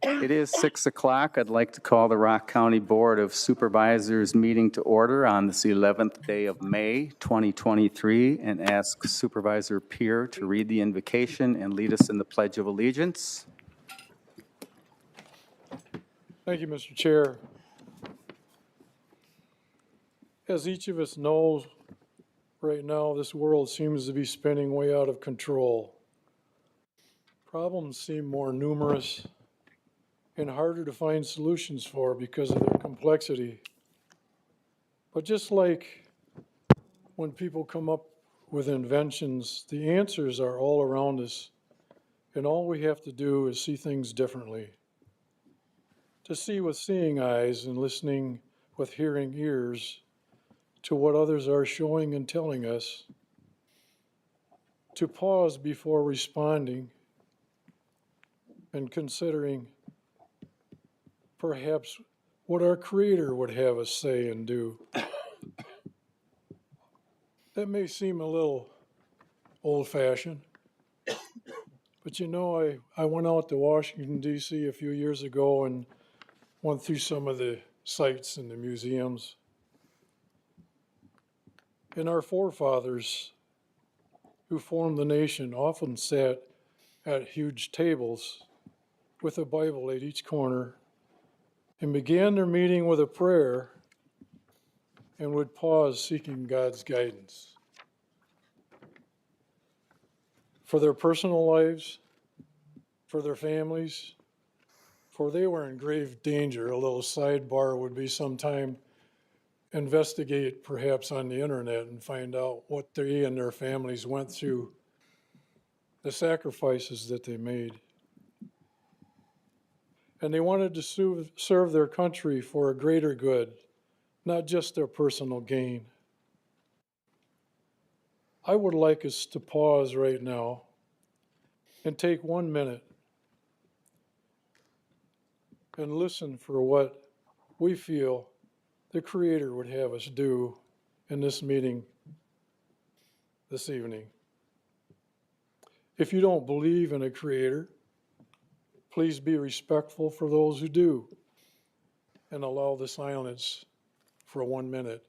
It is 6 o'clock. I'd like to call the Rock County Board of Supervisors meeting to order on this 11th day of May, 2023, and ask Supervisor Peer to read the invocation and lead us in the Pledge of Allegiance. Thank you, Mr. Chair. As each of us knows, right now this world seems to be spinning way out of control. Problems seem more numerous and harder to find solutions for because of their complexity. But just like when people come up with inventions, the answers are all around us, and all we have to do is see things differently. To see with seeing eyes and listening with hearing ears to what others are showing and telling us. To pause before responding and considering perhaps what our Creator would have us say and do. That may seem a little old-fashioned, but you know, I went out to Washington, D.C. a few years ago and went through some of the sites and the museums. And our forefathers who formed the nation often sat at huge tables with a Bible at each corner and began their meeting with a prayer and would pause seeking God's guidance for their personal lives, for their families, for they were in grave danger. A little sidebar would be sometime investigate perhaps on the internet and find out what they and their families went through, the sacrifices that they made. And they wanted to serve their country for a greater good, not just their personal gain. I would like us to pause right now and take 1 minute and listen for what we feel the Creator would have us do in this meeting this evening. If you don't believe in a Creator, please be respectful for those who do and allow the silence for 1 minute.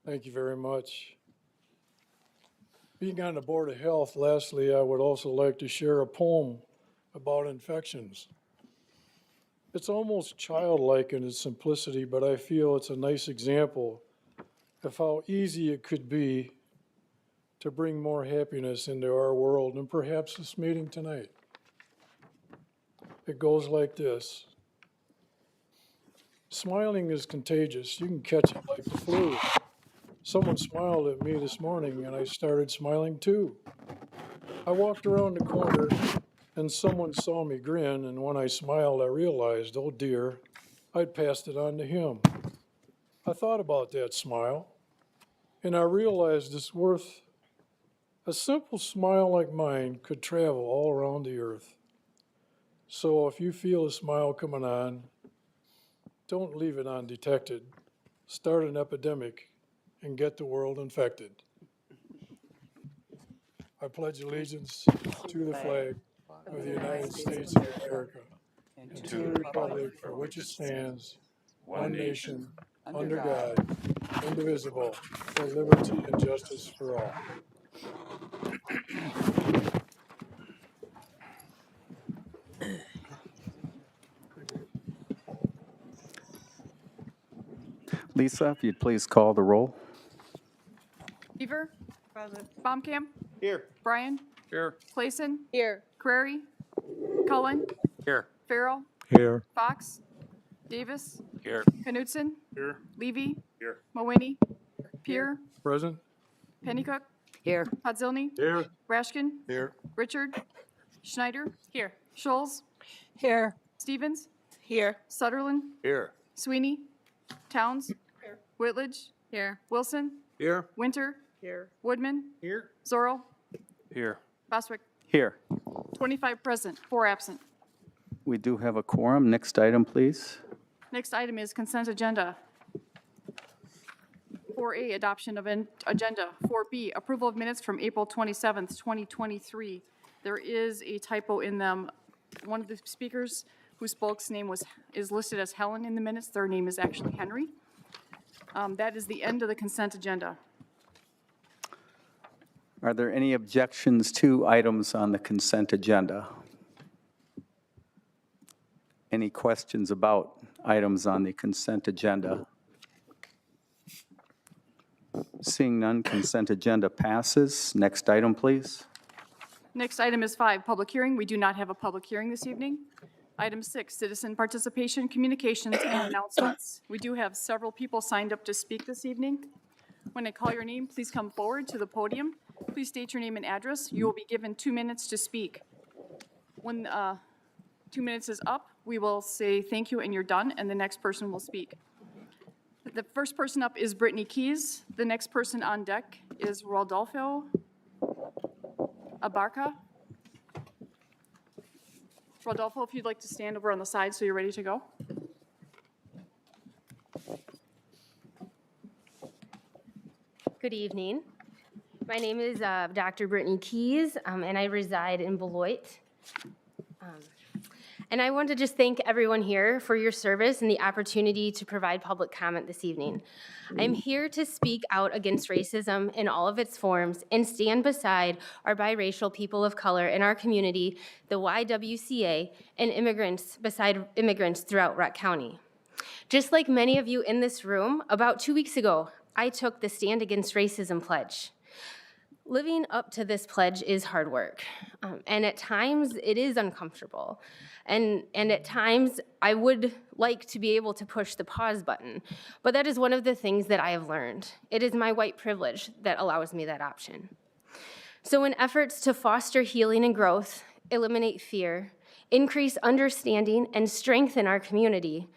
Thank you very much. Being on the Board of Health, lastly, I would also like to share a poem about infections. It's almost childlike in its simplicity, but I feel it's a nice example of how easy it could be to bring more happiness into our world and perhaps this meeting tonight. It goes like this. Smiling is contagious. You can catch it like the flu. Someone smiled at me this morning and I started smiling too. I walked around the corner and someone saw me grin, and when I smiled I realized, oh dear, I'd passed it on to him. I thought about that smile and I realized it's worth a simple smile like mine could travel all around the earth. So if you feel a smile coming on, don't leave it undetected. Start an epidemic and get the world infected. I pledge allegiance to the flag of the United States of America and to the republic for which it stands, one nation, under God, indivisible, with liberty and justice for all. Lisa, if you'd please call the roll. Beaver. Present. Baumkamp. Here. Brian. Here. Clayson, Here. Crary, Cullen, Here. Farrell, Here. Fox, Davis, Here. Knutson, Here. Levy, Here. Mawini, Pier, Present? Pennycook, Here. Podzilny, Here. Rashkin, Here. Richard, Schneider, Here. Scholes, Here. Stevens, Here. Sutherland, Here. Sweeney, Towns, Whitledge, Here. Wilson, Here. Winter, Here. Woodman, Here. Zorro, Here. Boswick. Here. 25 present, 4 absent. We do have a quorum. Next item, please. Next item is consent agenda. 4A, adoption of an agenda. 4B, approval of minutes from April 27th, 2023. There is a typo in them. One of the speakers who spoke's name is listed as Helen in the minutes. Their name is actually Henry. That is the end of the consent agenda. Are there any objections to items on the consent agenda? Any questions about items on the consent agenda? Seeing none, consent agenda passes. Next item, please. Next item is 5, public hearing. We do not have a public hearing this evening. Item 6, citizen participation, communications, and announcements. We do have several people signed up to speak this evening. When I call your name, please come forward to the podium. Please state your name and address. You will be given 2 minutes to speak. When 2 minutes is up, we will say thank you and you're done, and the next person will speak. The first person up is Brittany Keys. The next person on deck is Rodolfo Abarca. Rodolfo, if you'd like to stand over on the side so you're ready to go. Good evening. My name is Dr. Brittany Keys, and I reside in Beloit. And I want to just thank everyone here for your service and the opportunity to provide public comment this evening. I'm here to speak out against racism in all of its forms and stand beside our biracial people of color in our community, the YWCA, and immigrants beside immigrants throughout Rock County. Just like many of you in this room, about 2 weeks ago, I took the Stand Against Racism pledge. Living up to this pledge is hard work, and at times it is uncomfortable. And at times I would like to be able to push the pause button, but that is one of the things that I have learned. It is my white privilege that allows me that option. So in efforts to foster healing and growth, eliminate fear, increase understanding, and strengthen our community,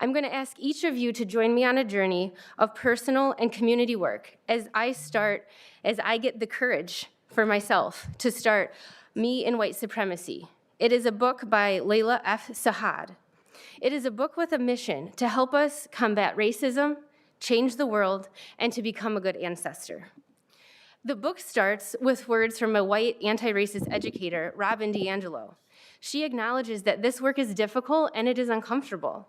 I'm going to ask each of you to join me on a journey of personal and community work as I get the courage for myself to start Me and White Supremacy. It is a book by Layla F. Sahad. It is a book with a mission to help us combat racism, change the world, and to become a good ancestor. The book starts with words from a white anti-racist educator, Robin DiAngelo. She acknowledges that this work is difficult and it is uncomfortable.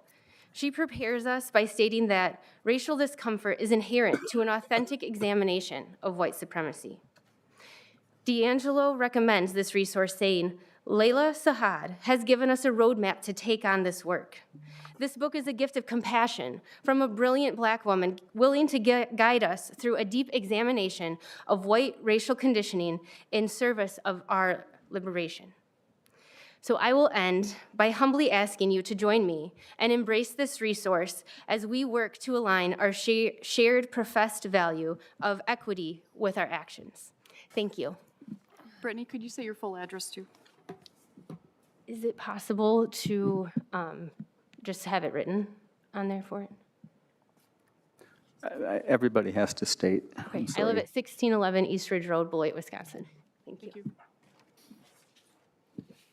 She prepares us by stating that racial discomfort is inherent to an authentic examination of white supremacy. DiAngelo recommends this resource, saying, Layla Sahad has given us a roadmap to take on this work. This book is a gift of compassion from a brilliant Black woman willing to guide us through a deep examination of white racial conditioning in service of our liberation. So I will end by humbly asking you to join me and embrace this resource as we work to align our shared professed value of equity with our actions. Thank you. Brittany, could you say your full address too? Is it possible to just have it written on there for it? Everybody has to state. Okay, I live at 1611 East Ridge Road, Beloit, Wisconsin. Thank you. Thank you.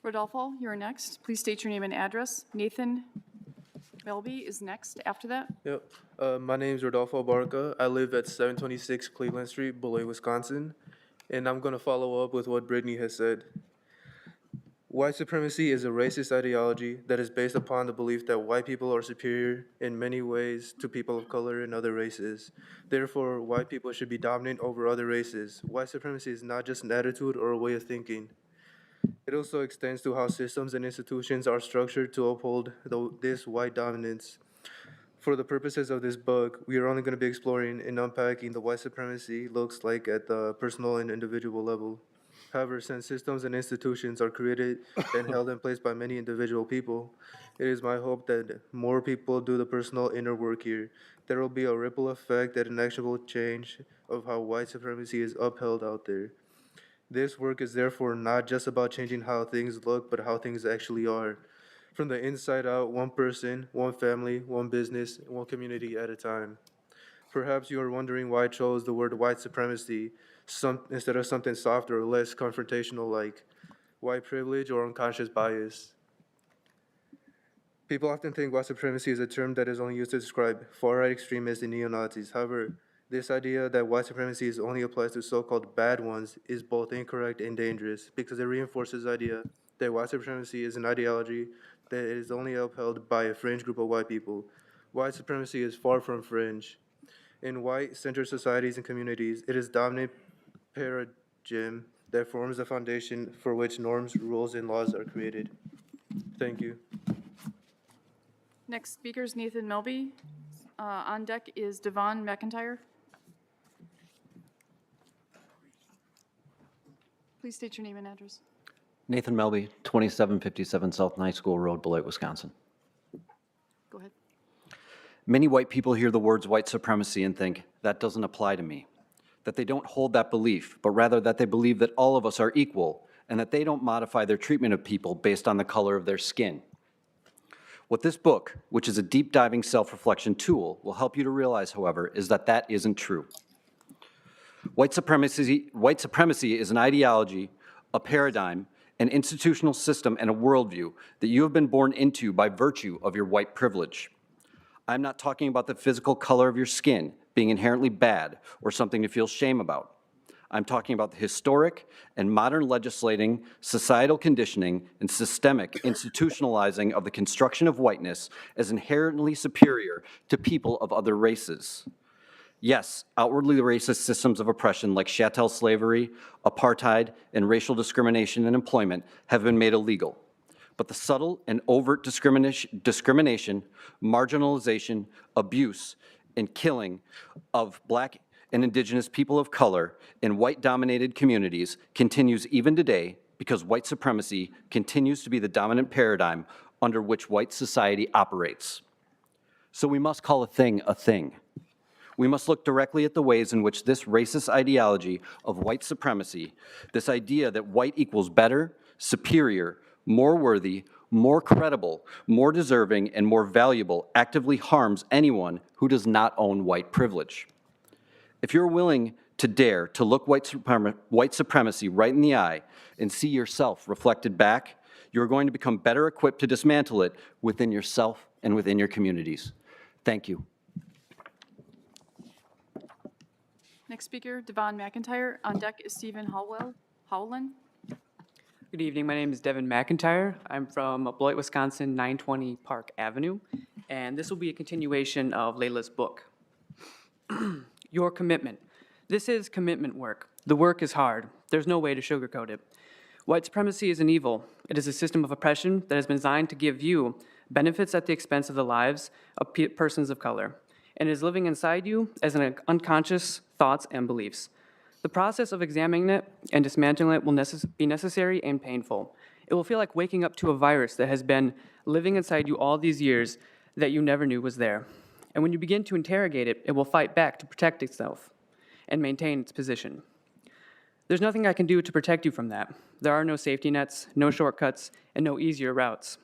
Rodolfo, you're next. Please state your name and address. Nathan Belby is next after that. Yep. My name is Rodolfo Barca. I live at 726 Cleveland Street, Beloit, Wisconsin. And I'm going to follow up with what Brittany has said. White supremacy is a racist ideology that is based upon the belief that white people are superior in many ways to people of color and other races. Therefore, white people should be dominant over other races. White supremacy is not just an attitude or a way of thinking. It also extends to how systems and institutions are structured to uphold this white dominance. For the purposes of this book, we are only going to be exploring and unpacking the white supremacy looks like at the personal and individual level. However, since systems and institutions are created and held in place by many individual people, it is my hope that more people do the personal inner work here. There will be a ripple effect and an actionable change of how white supremacy is upheld out there. This work is therefore not just about changing how things look, but how things actually are. From the inside out, one person, one family, one business, one community at a time. Perhaps you are wondering why I chose the word white supremacy instead of something softer or less confrontational like white privilege or unconscious bias. People often think white supremacy is a term that is only used to describe far-right extremists and neo-Nazis. However, this idea that white supremacy only applies to so-called bad ones is both incorrect and dangerous because it reinforces the idea that white supremacy is an ideology that is only upheld by a fringe group of white people. White supremacy is far from fringe. In white-centered societies and communities, it is dominant paradigm that forms the foundation for which norms, rules, and laws are created. Thank you. Next speaker is Nathan Melby. On deck is Devon McIntyre. Please state your name and address. Nathan Melby, 2757 South High School Road, Beloit, Wisconsin. Go ahead. Many white people hear the words white supremacy and think, that doesn't apply to me. That they don't hold that belief, but rather that they believe that all of us are equal and that they don't modify their treatment of people based on the color of their skin. What this book, which is a deep-diving self-reflection tool, will help you to realize, however, is that that isn't true. White supremacy is an ideology, a paradigm, an institutional system, and a worldview that you have been born into by virtue of your white privilege. I'm not talking about the physical color of your skin being inherently bad or something to feel shame about. I'm talking about the historic and modern legislating, societal conditioning, and systemic institutionalizing of the construction of whiteness as inherently superior to people of other races. Yes, outwardly racist systems of oppression like chattel slavery, apartheid, and racial discrimination in employment have been made illegal. But the subtle and overt discrimination, marginalization, abuse, and killing of Black and Indigenous people of color in white-dominated communities continues even today because white supremacy continues to be the dominant paradigm under which white society operates. So we must call a thing a thing. We must look directly at the ways in which this racist ideology of white supremacy, this idea that white equals better, superior, more worthy, more credible, more deserving, and more valuable, actively harms anyone who does not own white privilege. If you're willing to dare to look white supremacy right in the eye and see yourself reflected back, you're going to become better equipped to dismantle it within yourself and within your communities. Thank you. Next speaker, Devon McIntyre. On deck is Stephen Howland. Good evening. My name is Devin McIntyre. I'm from Beloit, Wisconsin, 920 Park Avenue, and this will be a continuation of Layla's book. Your commitment. This is commitment work. The work is hard. There's no way to sugarcoat it. White supremacy is an evil. It is a system of oppression that has been designed to give you benefits at the expense of the lives of persons of color, and is living inside you as an unconscious thoughts and beliefs. The process of examining it and dismantling it will be necessary and painful. It will feel like waking up to a virus that has been living inside you all these years that you never knew was there. And when you begin to interrogate it, it will fight back to protect itself and maintain its position. There's nothing I can do to protect you from that. There are no safety nets, no shortcuts, and no easier routes.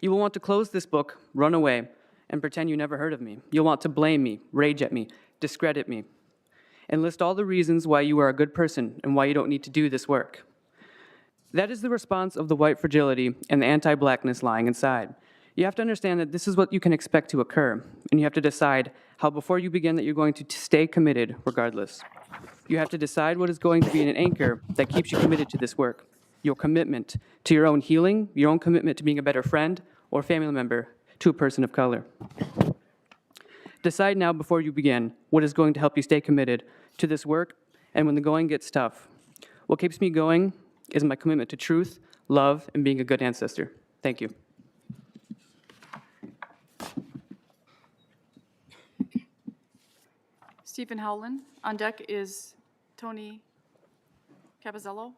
You will want to close this book, run away, and pretend you never heard of me. You'll want to blame me, rage at me, discredit me, and list all the reasons why you are a good person and why you don't need to do this work. That is the response of the white fragility and the anti-blackness lying inside. You have to understand that this is what you can expect to occur, and you have to decide how before you begin that you're going to stay committed regardless. You have to decide what is going to be an anchor that keeps you committed to this work. Your commitment to your own healing, your own commitment to being a better friend or family member to a person of color. Decide now before you begin what is going to help you stay committed to this work and when the going gets tough. What keeps me going is my commitment to truth, love, and being a good ancestor. Thank you. Stephen Howland. On deck is Tony Capizzello.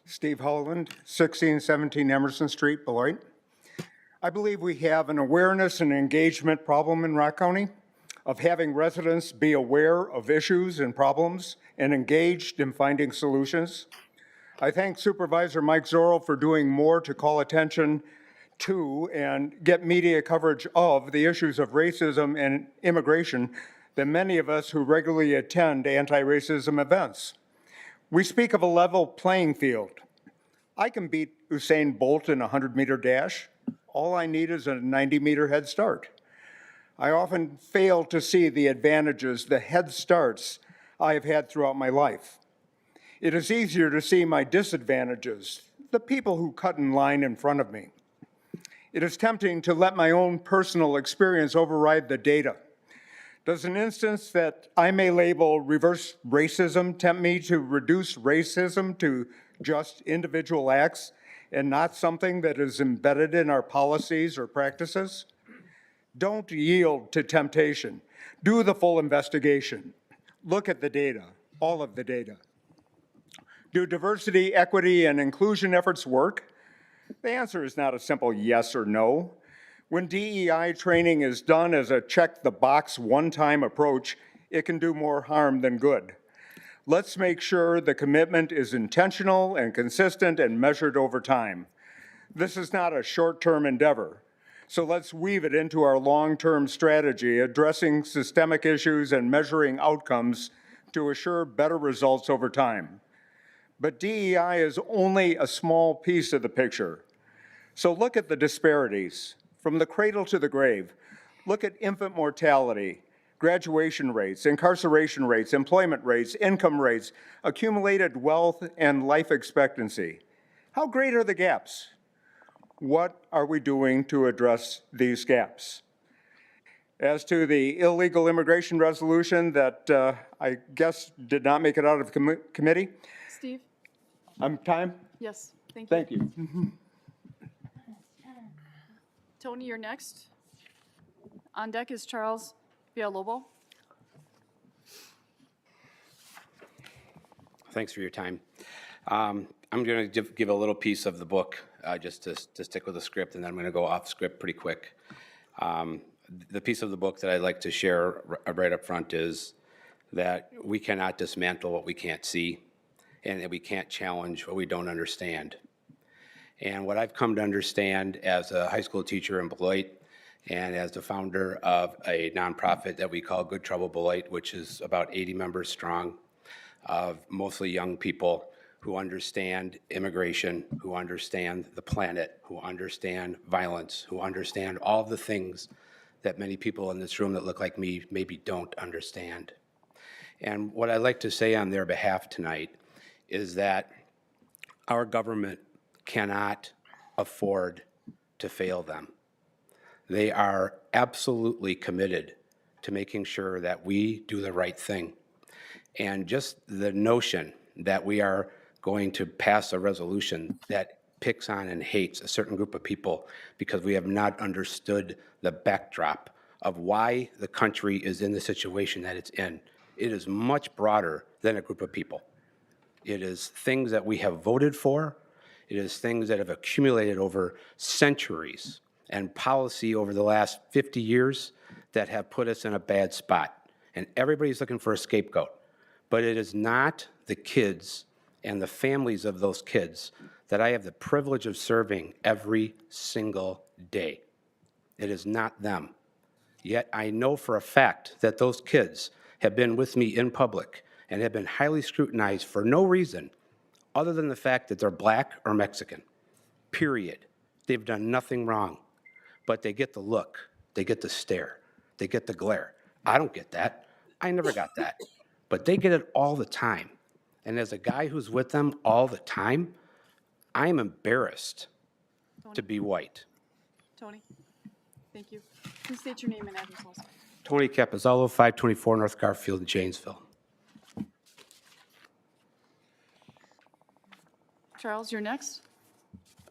Steve Holland, 1617 Emerson Street, Beloit. I believe we have an awareness and engagement problem in Rock County of having residents be aware of issues and problems and engaged in finding solutions. I thank Supervisor Mike Zorro for doing more to call attention to and get media coverage of the issues of racism and immigration than many of us who regularly attend anti-racism events. We speak of a level playing field. I can beat Usain Bolt in a 100-meter dash. All I need is a 90-meter head start. I often fail to see the advantages, the head starts I have had throughout my life. It is easier to see my disadvantages, the people who cut in line in front of me. It is tempting to let my own personal experience override the data. Does an instance that I may label reverse racism tempt me to reduce racism to just individual acts and not something that is embedded in our policies or practices? Don't yield to temptation. Do the full investigation. Look at the data, all of the data. Do diversity, equity, and inclusion efforts work? The answer is not a simple yes or no. When DEI training is done as a check-the-box one-time approach, it can do more harm than good. Let's make sure the commitment is intentional and consistent and measured over time. This is not a short-term endeavor, so let's weave it into our long-term strategy, addressing systemic issues and measuring outcomes to assure better results over time. But DEI is only a small piece of the picture. So look at the disparities from the cradle to the grave. Look at infant mortality, graduation rates, incarceration rates, employment rates, income rates, accumulated wealth, and life expectancy. How great are the gaps? What are we doing to address these gaps? As to the illegal immigration resolution that I guess did not make it out of committee, Steve? time? Yes, thank you. Thank you. Tony, you're next. On deck is Charles Villalobos. Thanks for your time. I'm going to give a little piece of the book just to stick with the script, and then I'm going to go off script pretty quick. The piece of the book that I'd like to share right up front is that we cannot dismantle what we can't see, and that we can't challenge what we don't understand. And what I've come to understand as a high school teacher in Beloit and as the founder of a nonprofit that we call Good Trouble Beloit, which is about 80 members strong, of mostly young people who understand immigration, who understand the planet, who understand violence, who understand all the things that many people in this room that look like me maybe don't understand. And what I'd like to say on their behalf tonight is that our government cannot afford to fail them. They are absolutely committed to making sure that we do the right thing. And just the notion that we are going to pass a resolution that picks on and hates a certain group of people because we have not understood the backdrop of why the country is in the situation that it's in. It is much broader than a group of people. It is things that we have voted for. It is things that have accumulated over centuries and policy over the last 50 years that have put us in a bad spot. And everybody's looking for a scapegoat. But it is not the kids and the families of those kids that I have the privilege of serving every single day. It is not them. Yet I know for a fact that those kids have been with me in public and have been highly scrutinized for no reason other than the fact that they're black or Mexican, period. They've done nothing wrong, but they get the look, they get the stare, they get the glare. I don't get that. I never got that, but they get it all the time. And as a guy who's with them all the time, I'm embarrassed to be white. Tony, thank you. Please state your name and address also. Tony Capizzello, 524 North Garfield in Janesville. Charles, you're next.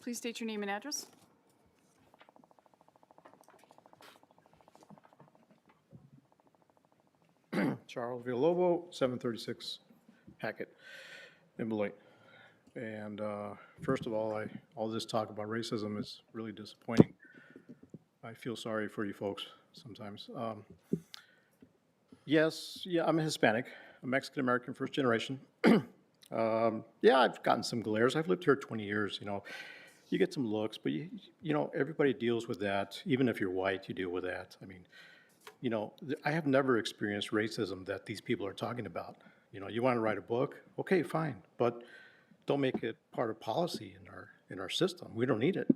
Please state your name and address. Charles Villalobos, 736 Hackett in Beloit. And first of all this talk about racism is really disappointing. I feel sorry for you folks sometimes. Yes, yeah, I'm a Hispanic, a Mexican-American first generation. Yeah, I've gotten some glares. I've lived here 20 years, you know. You get some looks, but you know, everybody deals with that. Even if you're white, you deal with that. I mean, you know, I have never experienced racism that these people are talking about. You know, you want to write a book? Okay, fine, but don't make it part of policy in our system. We don't need it.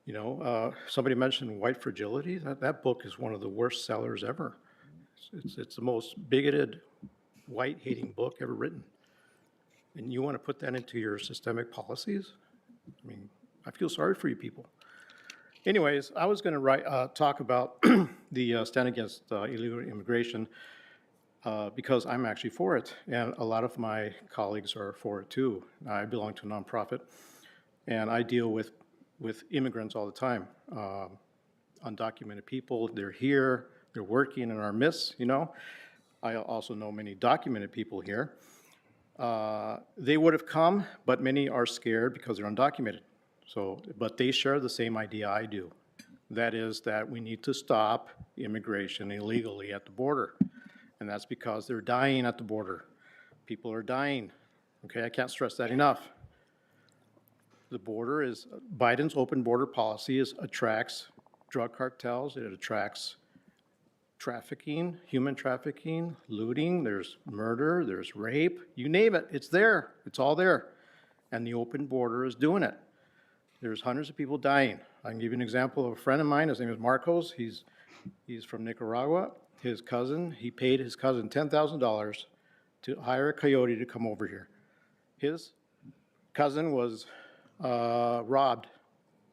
You know, somebody mentioned white fragility. That book is one of the worst sellers ever. It's the most bigoted, white-hating book ever written. And you want to put that into your systemic policies? I mean, I feel sorry for you people. Anyways, I was going to talk about the stand against illegal immigration because I'm actually for it, and a lot of my colleagues are for it too. I belong to a nonprofit, and I deal with immigrants all the time. Undocumented people, they're here, they're working in our midst, you know. I also know many documented people here. They would have come, but many are scared because they're undocumented. So, but they share the same idea I do. That is that we need to stop immigration illegally at the border. And that's because they're dying at the border. People are dying. Okay, I can't stress that enough. The border is, Biden's open border policy attracts drug cartels, it attracts trafficking, human trafficking, looting, there's murder, there's rape, you name it, it's there, it's all there. And the open border is doing it. There's hundreds of people dying. I can give you an example of a friend of mine, his name is Marcos, he's from Nicaragua. His cousin, he paid his cousin $10,000 to hire a coyote to come over here. His cousin was robbed,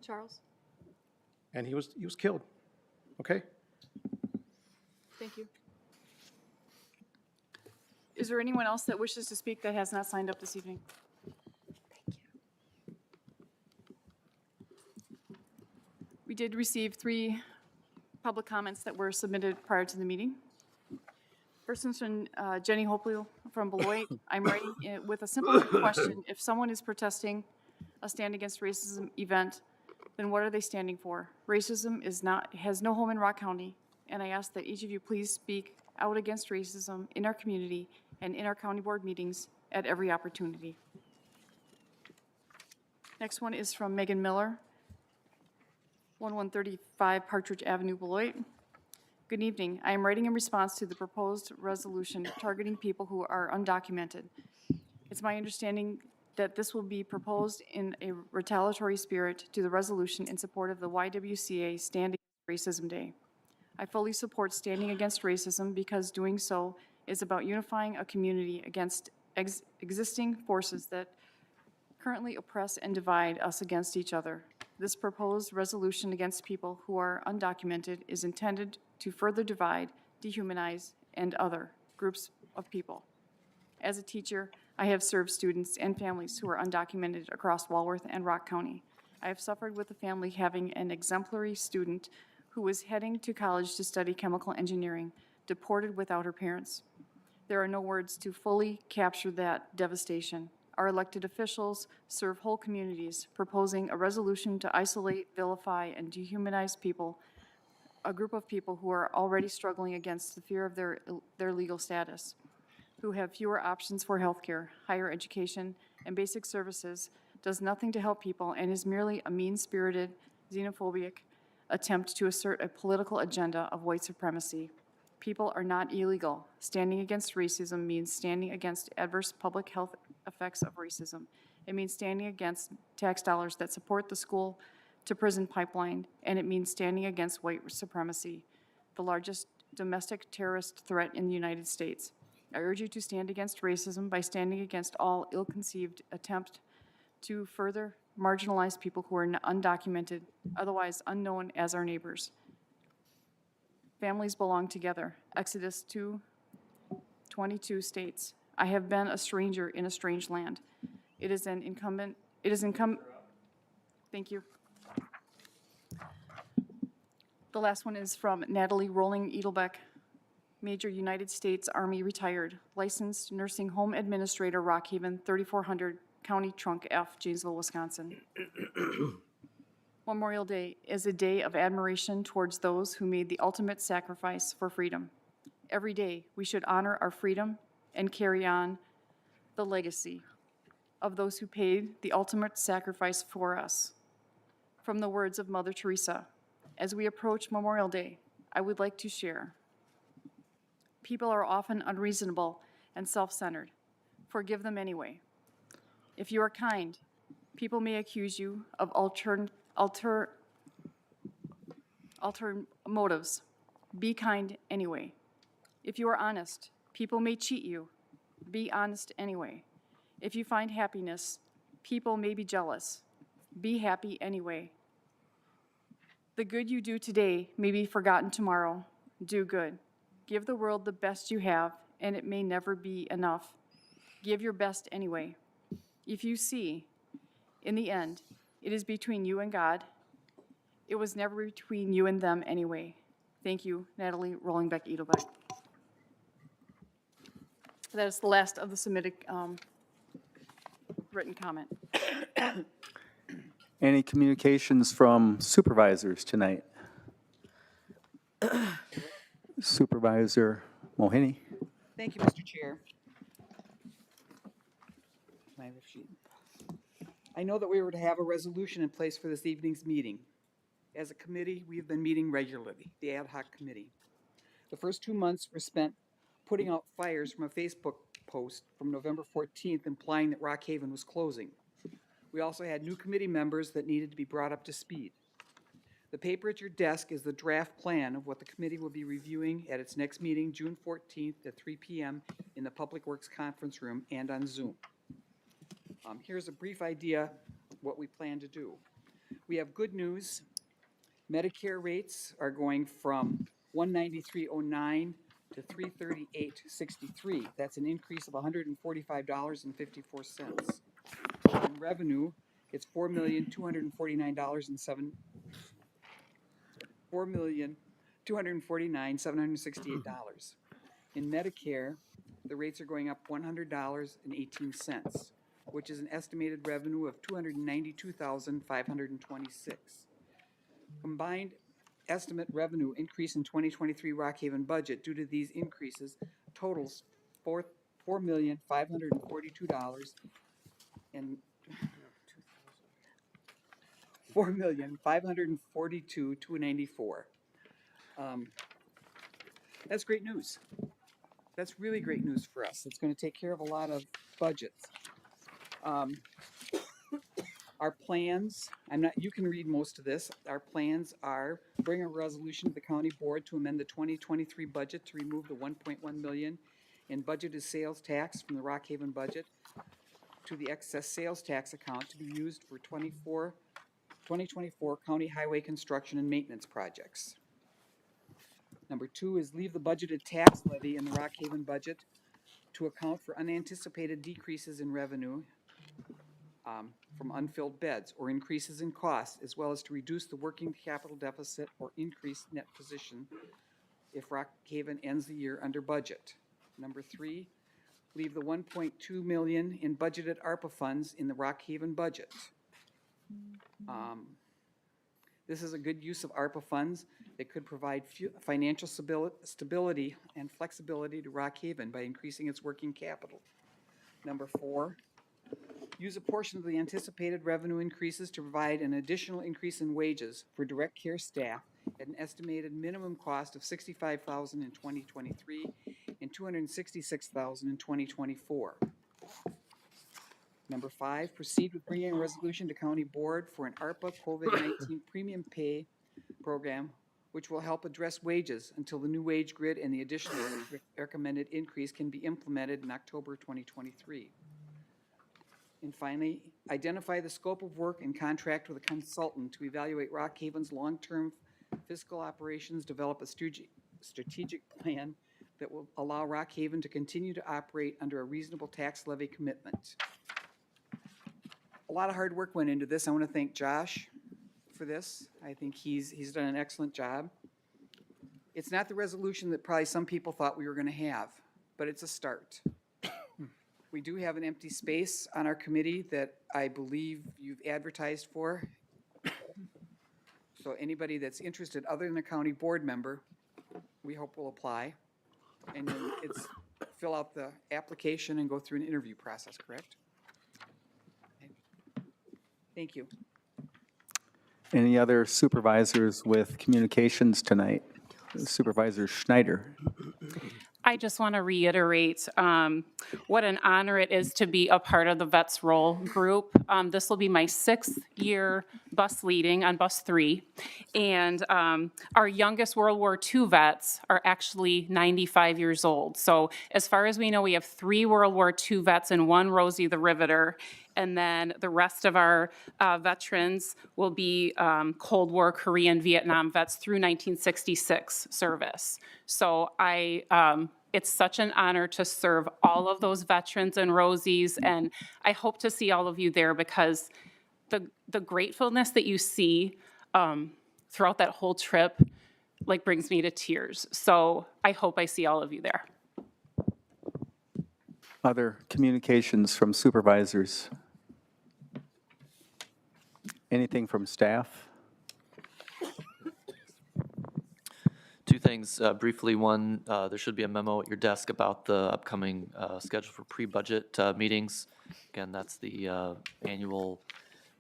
Charles, and he was killed, okay? thank you. Is there anyone else that wishes to speak that has not signed up this evening? We did receive 3 public comments that were submitted prior to the meeting. First one's from Jenny Hopel from Beloit. I'm writing with a simple question. If someone is protesting a Stand Against Racism event, then what are they standing for? Racism has no home in Rock County, and I ask that each of you please speak out against racism in our community and in our county board meetings at every opportunity. Next one is from Megan Miller, 1135 Partridge Avenue, Beloit. Good evening. I am writing in response to the proposed resolution targeting people who are undocumented. It's my understanding that this will be proposed in a retaliatory spirit to the resolution in support of the YWCA Stand Against Racism Day. I fully support standing against racism because doing so is about unifying a community against existing forces that currently oppress and divide us against each other. This proposed resolution against people who are undocumented is intended to further divide, dehumanize, and other groups of people. As a teacher, I have served students and families who are undocumented across Walworth and Rock County. I have suffered with a family having an exemplary student who was heading to college to study chemical engineering, deported without her parents. There are no words to fully capture that devastation. Our elected officials serve whole communities, proposing a resolution to isolate, vilify, and dehumanize people, a group of people who are already struggling against the fear of their legal status, who have fewer options for healthcare, higher education, and basic services, does nothing to help people, and is merely a mean-spirited, xenophobic attempt to assert a political agenda of white supremacy. People are not illegal. Standing against racism means standing against adverse public health effects of racism. It means standing against tax dollars that support the school to prison pipeline, and it means standing against white supremacy, the largest domestic terrorist threat in the United States. I urge you to stand against racism by standing against all ill-conceived attempt to further marginalize people who are undocumented, otherwise unknown as our neighbors. Families belong together. Exodus 2:22 states, I have been a stranger in a strange land. Thank you. The last one is from Natalie Rolling Edelbeck, Major United States Army retired, licensed nursing home administrator, Rockhaven, 3400 County Trunk F, Janesville, Wisconsin. Memorial Day is a day of admiration towards those who made the ultimate sacrifice for freedom. Every day, we should honor our freedom and carry on the legacy of those who paid the ultimate sacrifice for us. From the words of Mother Teresa, as we approach Memorial Day, I would like to share. People are often unreasonable and self-centered. Forgive them anyway. If you are kind, people may accuse you of ulterior motives. Be kind anyway. If you are honest, people may cheat you. Be honest anyway. If you find happiness, people may be jealous. Be happy anyway. The good you do today may be forgotten tomorrow. Do good. Give the world the best you have, and it may never be enough. Give your best anyway. If you see, in the end, it is between you and God. It was never between you and them anyway. Thank you, Natalie Rollingbeck-Edelbeck. That is the last of the submitted written comment. Any communications from supervisors tonight? Supervisor Mohini. Thank you, Mr. Chair. My sheet. I know that we were to have a resolution in place for this evening's meeting. As a committee, we have been meeting regularly, the ad hoc committee. The first 2 months were spent putting out fires from a Facebook post from November 14th implying that Rockhaven was closing. We also had new committee members that needed to be brought up to speed. The paper at your desk is the draft plan of what the committee will be reviewing at its next meeting, June 14th at 3 p.m. in the Public Works Conference Room and on Zoom. Here's a brief idea what we plan to do. We have good news. Medicare rates are going from $193.09 to $338.63. That's an increase of $145.54. In revenue, it's $4,249,768. In Medicare, the rates are going up $100.18, which is an estimated revenue of $292,526. Combined estimate revenue increase in 2023 Rockhaven budget due to these increases totals $4,542 and $4,542,294. That's great news. That's really great news for us. It's going to take care of a lot of budgets. Our plans, you can read most of this. Our plans are bring a resolution to the county board to amend the 2023 budget to remove the $1.1 million in budgeted sales tax from the Rockhaven budget to the excess sales tax account to be used for 2024 county highway construction and maintenance projects. Number 2 is leave the budgeted tax levy in the Rockhaven budget to account for unanticipated decreases in revenue from unfilled beds or increases in costs, as well as to reduce the working capital deficit or increase net position if Rockhaven ends the year under budget. Number 3, leave the $1.2 million in budgeted ARPA funds in the Rockhaven budget. This is a good use of ARPA funds that could provide financial stability and flexibility to Rockhaven by increasing its working capital. Number 4, use a portion of the anticipated revenue increases to provide an additional increase in wages for direct care staff at an estimated minimum cost of $65,000 in 2023 and $266,000 in 2024. Number 5, proceed with bringing a resolution to county board for an ARPA COVID-19 premium pay program, which will help address wages until the new wage grid and the additional recommended increase can be implemented in October 2023. And finally, identify the scope of work and contract with a consultant to evaluate Rockhaven's long-term fiscal operations, develop a strategic plan that will allow Rockhaven to continue to operate under a reasonable tax levy commitment. A lot of hard work went into this. I want to thank Josh for this. I think he's done an excellent job. It's not the resolution that probably some people thought we were going to have, but it's a start. We do have an empty space on our committee that I believe you've advertised for. So anybody that's interested, other than a county board member, we hope will apply. And then it's fill out the application and go through an interview process, correct? Thank you. Any other supervisors with communications tonight? Supervisor Schneider. I just want to reiterate what an honor it is to be a part of the Vets Roll group. This will be my 6th year bus leading on bus 3. And our youngest World War II vets are actually 95 years old. So as far as we know, we have 3 World War II vets and 1 Rosie the Riveter. And then the rest of our veterans will be Cold War, Korean, Vietnam vets through 1966 service. So it's such an honor to serve all of those veterans and Rosies, and I hope to see all of you there because the gratefulness that you see throughout that whole trip like brings me to tears. So I hope I see all of you there. Other communications from supervisors? Anything from staff? Two things briefly. One, there should be a memo at your desk about the upcoming schedule for pre-budget meetings. Again, that's the annual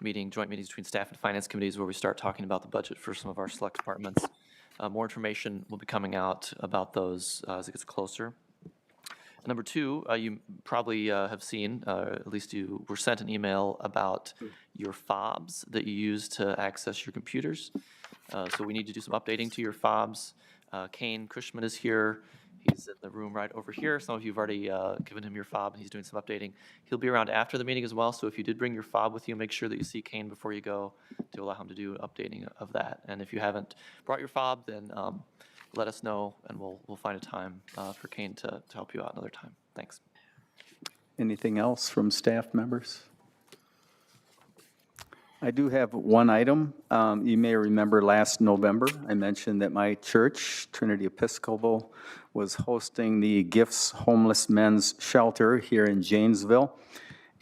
meeting, joint meetings between staff and finance committees where we start talking about the budget for some of our select departments. More information will be coming out about those as it gets closer. Number two, you probably have seen, at least you were sent an email about your fobs that you use to access your computers. So we need to do some updating to your fobs. Kane Cushman is here. He's in the room right over here. Some of you have already given him your fob, and he's doing some updating. He'll be around after the meeting as well, so if you did bring your fob with you, make sure that you see Kane before you go to allow him to do updating of that. And if you haven't brought your fob, then let us know, and we'll find a time for Kane to help you out another time. Thanks. Anything else from staff members? I do have one item. You may remember last November, I mentioned that my church, Trinity Episcopal, was hosting the Gifts Homeless Men's Shelter here in Janesville,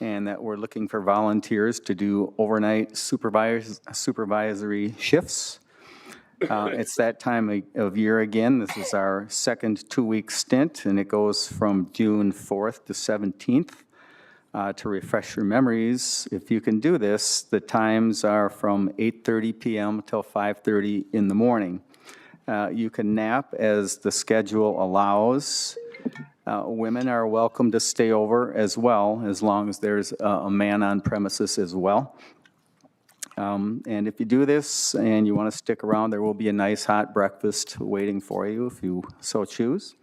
and that we're looking for volunteers to do overnight supervisory shifts. It's that time of year again. This is our second 2-week stint, and it goes from June 4th to 17th. To refresh your memories, if you can do this, the times are from 8:30 p.m. till 5:30 in the morning. You can nap as the schedule allows. Women are welcome to stay over as well, as long as there's a man on premises as well. And if you do this and you want to stick around, there will be a nice hot breakfast waiting for you if you so choose.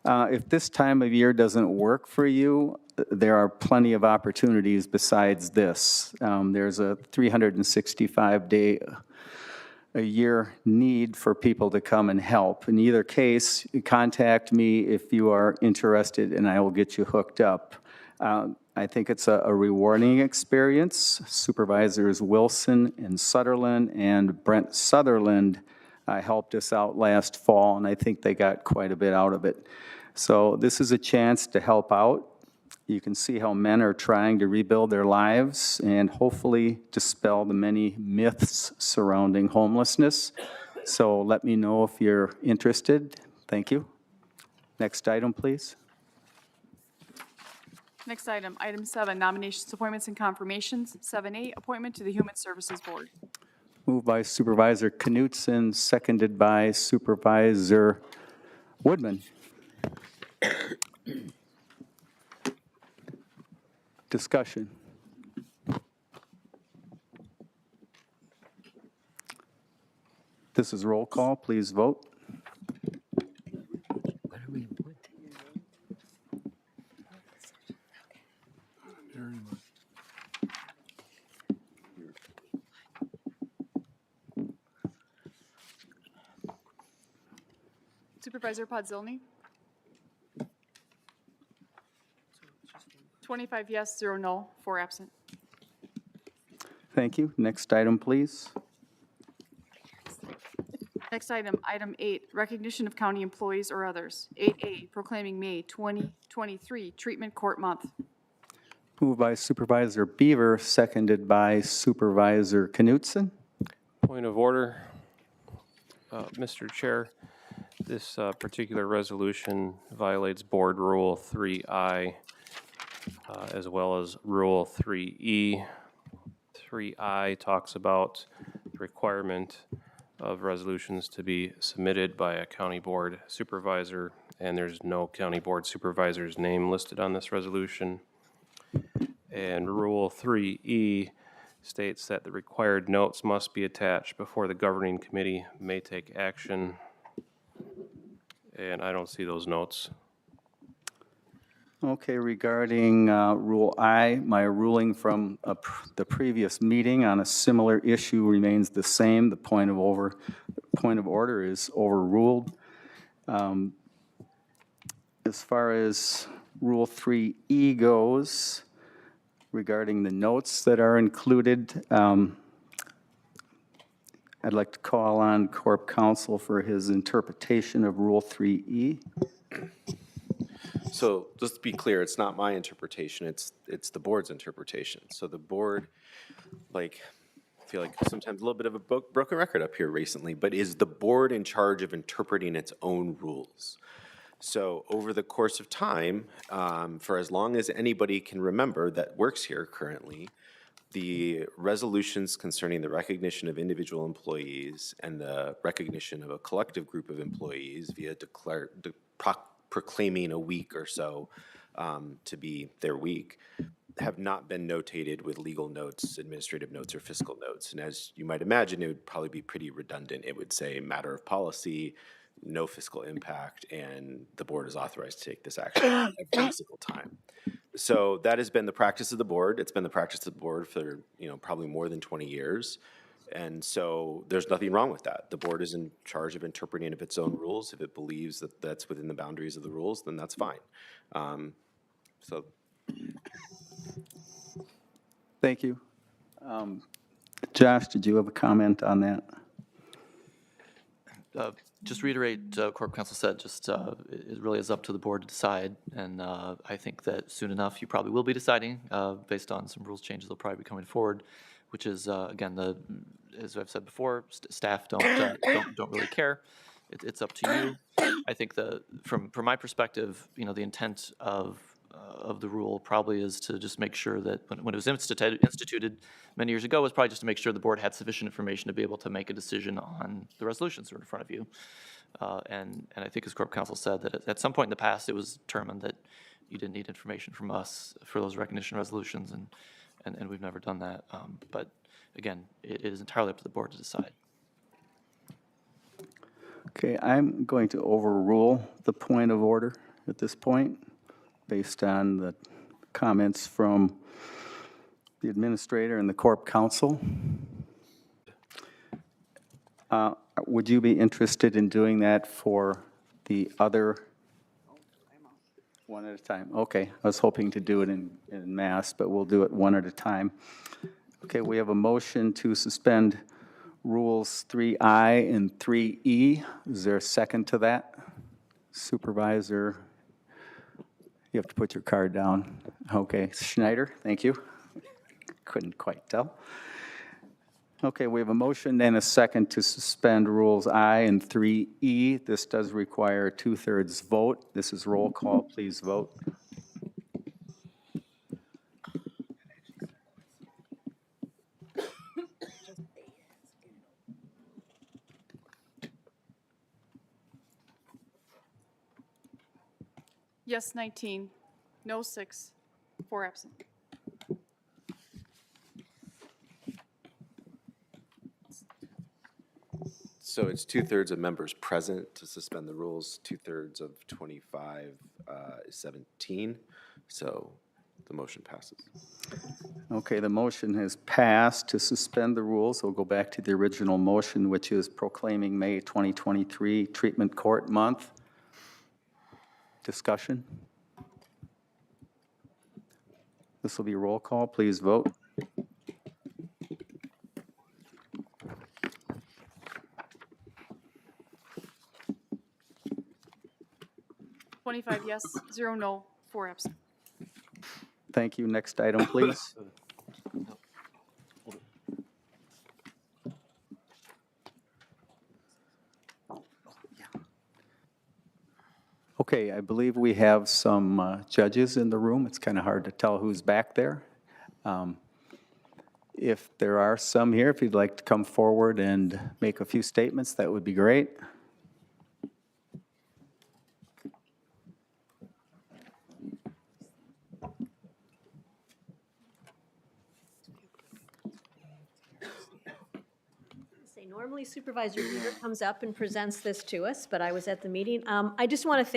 If this time of year doesn't work for you, there are plenty of opportunities besides this. There's a 365-day a year need for people to come and help. In either case, contact me if you are interested and I will get you hooked up. I think it's a rewarding experience. Supervisors Wilson and Sutherland and Brent Sutherland helped us out last fall, and I think they got quite a bit out of it. So this is a chance to help out. You can see how men are trying to rebuild their lives and hopefully dispel the many myths surrounding homelessness. So let me know if you're interested. Thank you. Next item, please. Next item, item 7, nominations, appointments, and confirmations. 7A, appointment to the Human Services Board. Moved by Supervisor Knutson, seconded by Supervisor Woodman. Discussion. This is roll call. Please vote. Supervisor Podzilny? 25 yes, 0 no, 4 absent. Thank you. Next item, please. Next item, item 8, recognition of county employees or others. 8A, proclaiming May 2023 Treatment Court Month. Moved by Supervisor Beaver, seconded by Supervisor Knutson. Point of order. Mr. Chair, this particular resolution violates Board Rule 3I as well as Rule 3E. 3I talks about the requirement of resolutions to be submitted by a county board supervisor, and there's no county board supervisor's name listed on this resolution. And Rule 3E states that the required notes must be attached before the governing committee may take action. And I don't see those notes. Okay, regarding Rule I, my ruling from the previous meeting on a similar issue remains the same. The point of order is overruled. As far as Rule 3E goes, regarding the notes that are included, I'd like to call on Corp Counsel for his interpretation of Rule 3E. So just to be clear, it's not my interpretation, it's the board's interpretation. So the board, I feel like sometimes a little bit of a broken record up here recently, but is the board in charge of interpreting its own rules? So over the course of time, for as long as anybody can remember that works here currently, the resolutions concerning the recognition of individual employees and the recognition of a collective group of employees via proclaiming a week or so to be their week have not been notated with legal notes, administrative notes, or fiscal notes. And as you might imagine, it would probably be pretty redundant. It would say matter of policy, no fiscal impact, and the board is authorized to take this action every single time. So that has been the practice of the board. It's been the practice of the board for probably more than 20 years. And so there's nothing wrong with that. The board is in charge of interpreting of its own rules. If it believes that that's within the boundaries of the rules, then that's fine. So. Thank you. Josh, did you have a comment on that? Just reiterate, Corp Counsel said, it really is up to the board to decide, and I think that soon enough you probably will be deciding based on some rules changes that'll probably be coming forward, which is again as I've said before, staff don't really care. It's up to you. I think from my perspective, the intent of the rule probably is to just make sure that when it was instituted many years ago, was probably just to make sure the board had sufficient information to be able to make a decision on the resolutions that are in front of you. And I think as Corp Counsel said, that at some point in the past, it was determined that you didn't need information from us for those recognition resolutions, and we've never done that. But again, it is entirely up to the board to decide. Okay, I'm going to overrule the point of order at this point, based on the comments from the administrator and the Corp Counsel. Would you be interested in doing that for the other? One at a time. Okay, I was hoping to do it in mass, but we'll do it one at a time. Okay, we have a motion to suspend Rules 3I and 3E. Is there a second to that? Supervisor, you have to put your card down. Okay, Schneider, thank you. Couldn't quite tell. Okay, we have a motion and a second to suspend Rules I and 3E. This does require a 2/3 vote. This is roll call. Please vote. Yes, 19, no 6, 4 absent. So it's 2/3 of members present to suspend the rules, 2/3 of 25 is 17. So the motion passes. Okay, the motion has passed to suspend the rules. We'll go back to the original motion, which is proclaiming May 2023 Treatment Court Month. Discussion? This will be roll call. Please vote. 25 yes, 0 no, 4 absent. Thank you. Next item, please. Okay, I believe we have some judges in the room. It's kind of hard to tell who's back there. If there are some here, if you'd like to come forward and make a few statements, that would be great. Normally Supervisor Peter comes up and presents this to us, but I was at the meeting. I just want to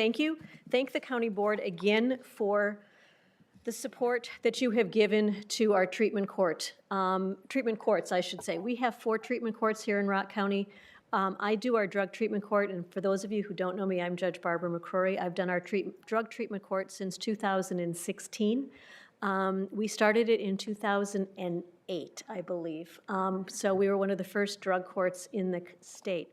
thank the county board again for the support that you have given to our treatment courts, I should say. We have 4 treatment courts here in Rock County. I do our drug treatment court, and for those of you who don't know me, I'm Judge Barbara McCrory. I've done our drug treatment court since 2016. We started it in 2008, I believe. So we were one of the first drug courts in the state.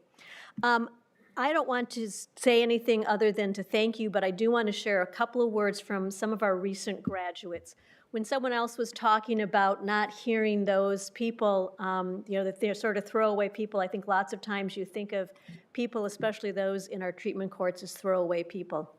I don't want to say anything other than to thank you, but I do want to share a couple of words from some of our recent graduates. When someone else was talking about not hearing those people, that they're sort of throwaway people, I think lots of times you think of people, especially those in our treatment courts, as throwaway people.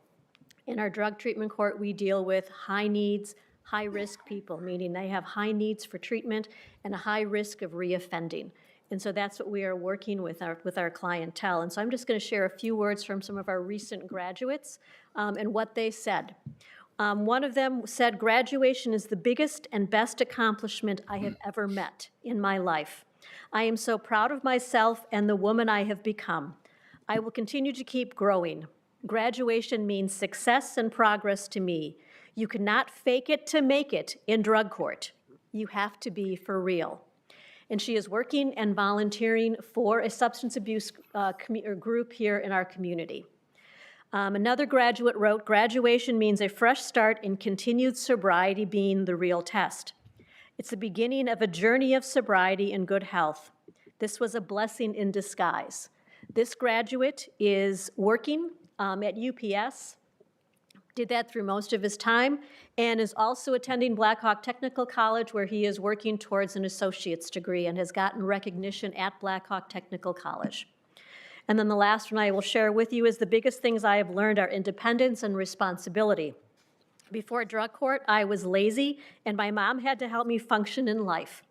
In our drug treatment court, we deal with high needs, high-risk people, meaning they have high needs for treatment and a high risk of reoffending. And so that's what we are working with our clientele. And so I'm just going to share a few words from some of our recent graduates and what they said. One of them said, "Graduation is the biggest and best accomplishment I have ever met in my life. I am so proud of myself and the woman I have become. I will continue to keep growing. Graduation means success and progress to me. You cannot fake it to make it in drug court. You have to be for real." And she is working and volunteering for a substance abuse group here in our community. Another graduate wrote, "Graduation means a fresh start and continued sobriety being the real test. It's the beginning of a journey of sobriety and good health. This was a blessing in disguise." This graduate is working at UPS, did that through most of his time, and is also attending Blackhawk Technical College, where he is working towards an associate's degree and has gotten recognition at Blackhawk Technical College. And then the last one I will share with you is the biggest things I have learned are independence and responsibility. Before drug court, I was lazy, and my mom had to help me function in life.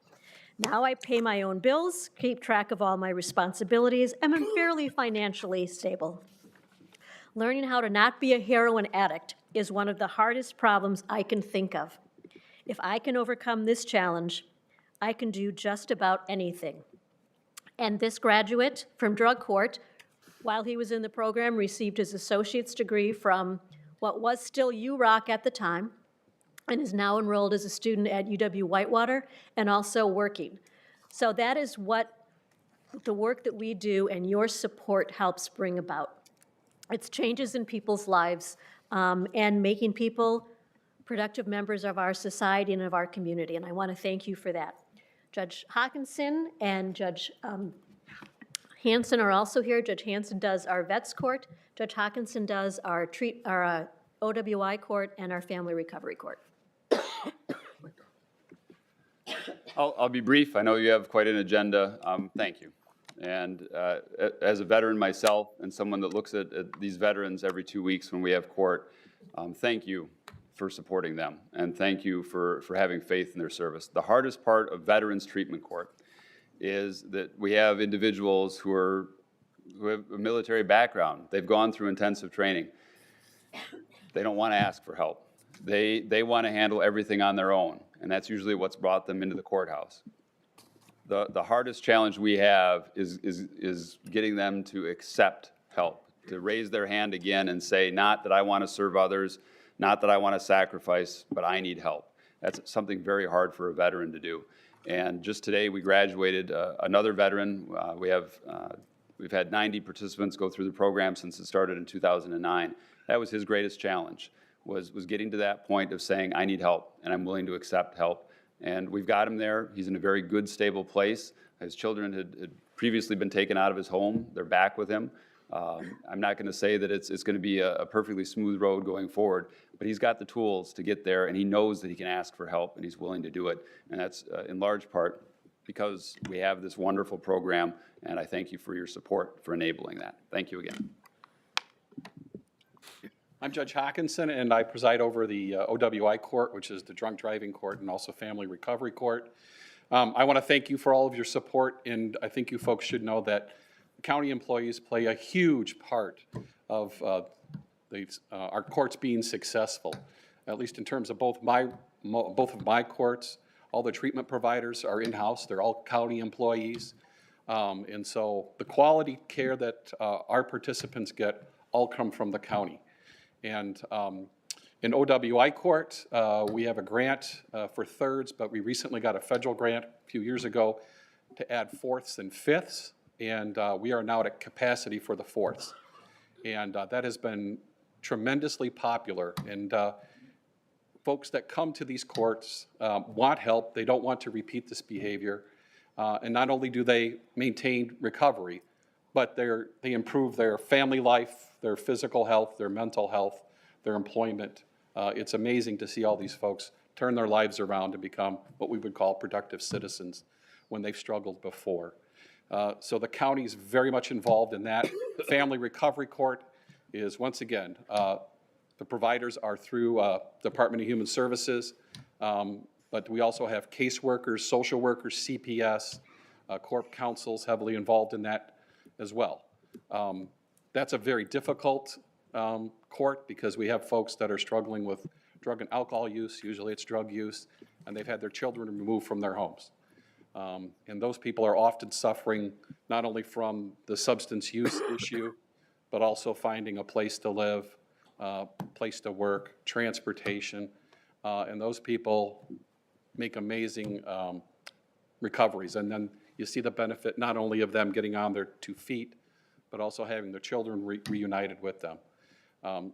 Now I pay my own bills, keep track of all my responsibilities, and I'm fairly financially stable. Learning how to not be a heroin addict is one of the hardest problems I can think of. If I can overcome this challenge, I can do just about anything. And this graduate from drug court, while he was in the program, received his associate's degree from what was still URock at the time, and is now enrolled as a student at UW-Whitewater and also working. So that is what the work that we do and your support helps bring about. It's changes in people's lives and making people productive members of our society and of our community, and I want to thank you for that. Judge Hawkinson and Judge Hanson are also here. Judge Hanson does our vets court. Judge Hawkinson does our OWI court and our family recovery court. I'll be brief. I know you have quite an agenda. Thank you. And as a veteran myself and someone that looks at these veterans every 2 weeks when we have court, thank you for supporting them, and thank you for having faith in their service. The hardest part of Veterans Treatment Court is that we have individuals who have a military background. They've gone through intensive training. They don't want to ask for help. They want to handle everything on their own, and that's usually what's brought them into the courthouse. The hardest challenge we have is getting them to accept help, to raise their hand again and say, not that I want to serve others, not that I want to sacrifice, but I need help. That's something very hard for a veteran to do. And just today, we graduated another veteran. We've had 90 participants go through the program since it started in 2009. That was his greatest challenge, was getting to that point of saying, I need help, and I'm willing to accept help. And we've got him there. He's in a very good, stable place. His children had previously been taken out of his home. They're back with him. I'm not going to say that it's going to be a perfectly smooth road going forward, but he's got the tools to get there, and he knows that he can ask for help, and he's willing to do it. And that's in large part because we have this wonderful program, and I thank you for your support for enabling that. Thank you again. I'm Judge Hawkinson, and I preside over the OWI Court, which is the Drunk Driving Court and also Family Recovery Court. I want to thank you for all of your support, and I think you folks should know that county employees play a huge part of our courts being successful, at least in terms of both of my courts. All the treatment providers are in-house. They're all county employees. And so the quality care that our participants get all come from the county. And in OWI court, we have a grant for thirds, but we recently got a federal grant a few years ago to add fourths and fifths, and we are now at capacity for the fourths. And that has been tremendously popular. And folks that come to these courts want help. They don't want to repeat this behavior. And not only do they maintain recovery, but they improve their family life, their physical health, their mental health, their employment. It's amazing to see all these folks turn their lives around and become what we would call productive citizens when they've struggled before. So the county's very much involved in that. The Family Recovery Court is, once again, the providers are through Department of Human Services, but we also have caseworkers, social workers, CPS, corp counsels heavily involved in that as well. That's a very difficult court because we have folks that are struggling with drug and alcohol use, usually it's drug use, and they've had their children removed from their homes. And those people are often suffering not only from the substance use issue, but also finding a place to live, place to work, transportation, and those people make amazing recoveries. And then you see the benefit not only of them getting on their 2 feet, but also having their children reunited with them.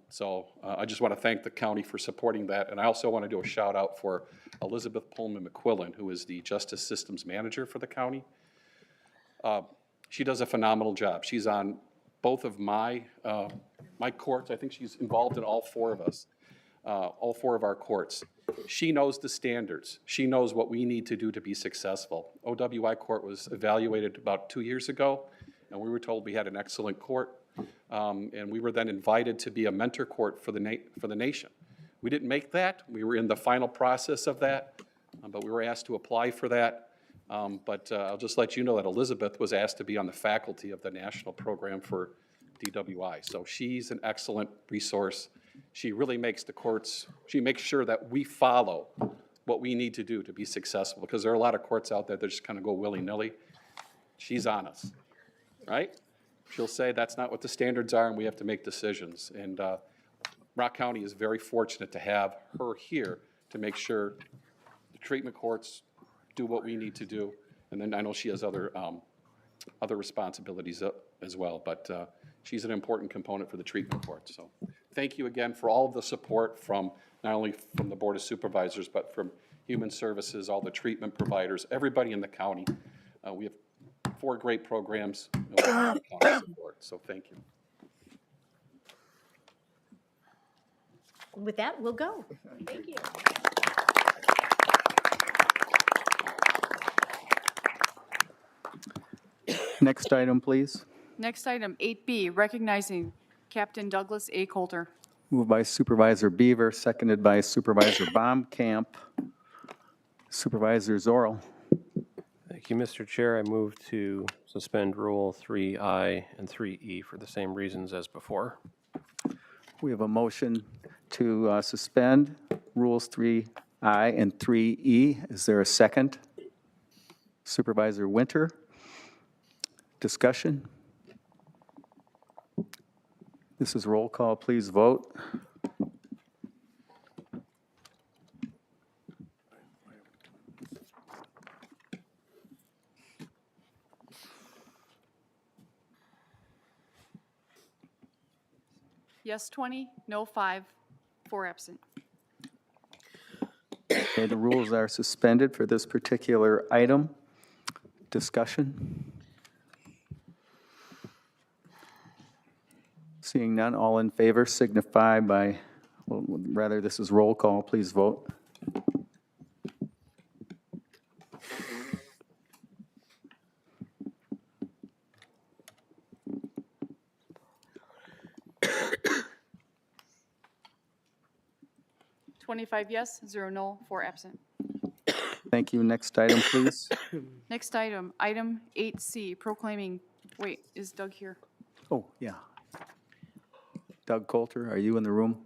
So I just want to thank the county for supporting that. And I also want to do a shout out for Elizabeth Pullman McQuillan, who is the Justice Systems Manager for the county. She does a phenomenal job. She's on both of my courts. I think she's involved in all 4 of us, all 4 of our courts. She knows the standards. She knows what we need to do to be successful. OWI court was evaluated about 2 years ago, and we were told we had an excellent court. And we were then invited to be a mentor court for the nation. We didn't make that. We were in the final process of that, but we were asked to apply for that. But I'll just let you know that Elizabeth was asked to be on the faculty of the national program for DWI. So she's an excellent resource. She really makes the courts, she makes sure that we follow what we need to do to be successful, because there are a lot of courts out there that just kind of go willy-nilly. She's on us, right? She'll say that's not what the standards are and we have to make decisions. And Rock County is very fortunate to have her here to make sure the treatment courts do what we need to do. And then I know she has other responsibilities as well, but she's an important component for the treatment court. So thank you again for all of the support from not only from the Board of Supervisors, but from Human Services, all the treatment providers, everybody in the county. We have 4 great programs. So thank you. With that, we'll go. Thank you. Next item, please. Next item, 8B, recognizing Captain Douglas A. Coulter. Moved by Supervisor Beaver, seconded by Supervisor Baumkamp. Supervisor Zorl. Thank you, Mr. Chair. I move to suspend Rule 3I and 3E for the same reasons as before. We have a motion to suspend Rules 3I and 3E. Is there a second? Supervisor Winter. Discussion? This is roll call. Please vote. Yes, 20, no 5, 4 absent. Okay, the rules are suspended for this particular item. Discussion? Seeing none, all in favor signify by, well, rather, this is roll call, please vote. Twenty-five yes, 0 no, 4 absent. Thank you. Next item, please. Next item, item 8C, proclaiming, wait, is Doug here? Oh, yeah. Doug Coulter, are you in the room?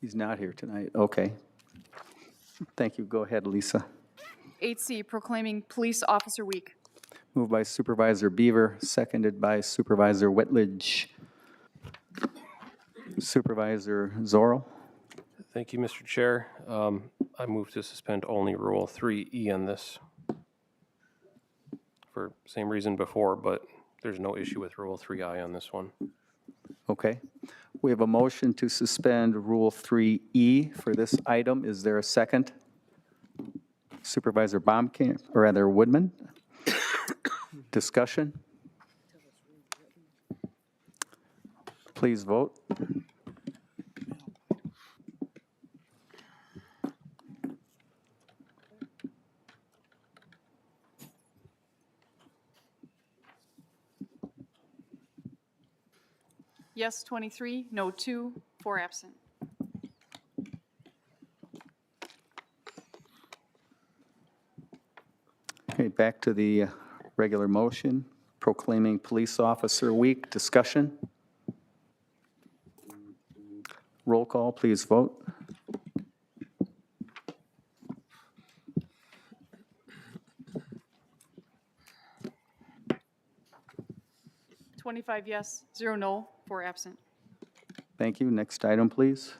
He's not here tonight. Okay. Thank you. Go ahead, Lisa. 8C, proclaiming Police Officer Week. Moved by Supervisor Beaver, seconded by Supervisor Whitledge. Supervisor Zorro. Thank you, Mr. Chair. I move to suspend only Rule 3E on this for same reason before, but there's no issue with Rule 3I on this one. Okay. We have a motion to suspend Rule 3E for this item. Is there a second? Supervisor Baumkamp, or rather Woodman. Discussion? Please vote. Yes, 23, no 2, 4 absent. Okay, back to the regular motion, proclaiming Police Officer Week. Discussion? Roll call, please vote. Twenty-five yes, 0 no, 4 absent. Thank you. Next item, please.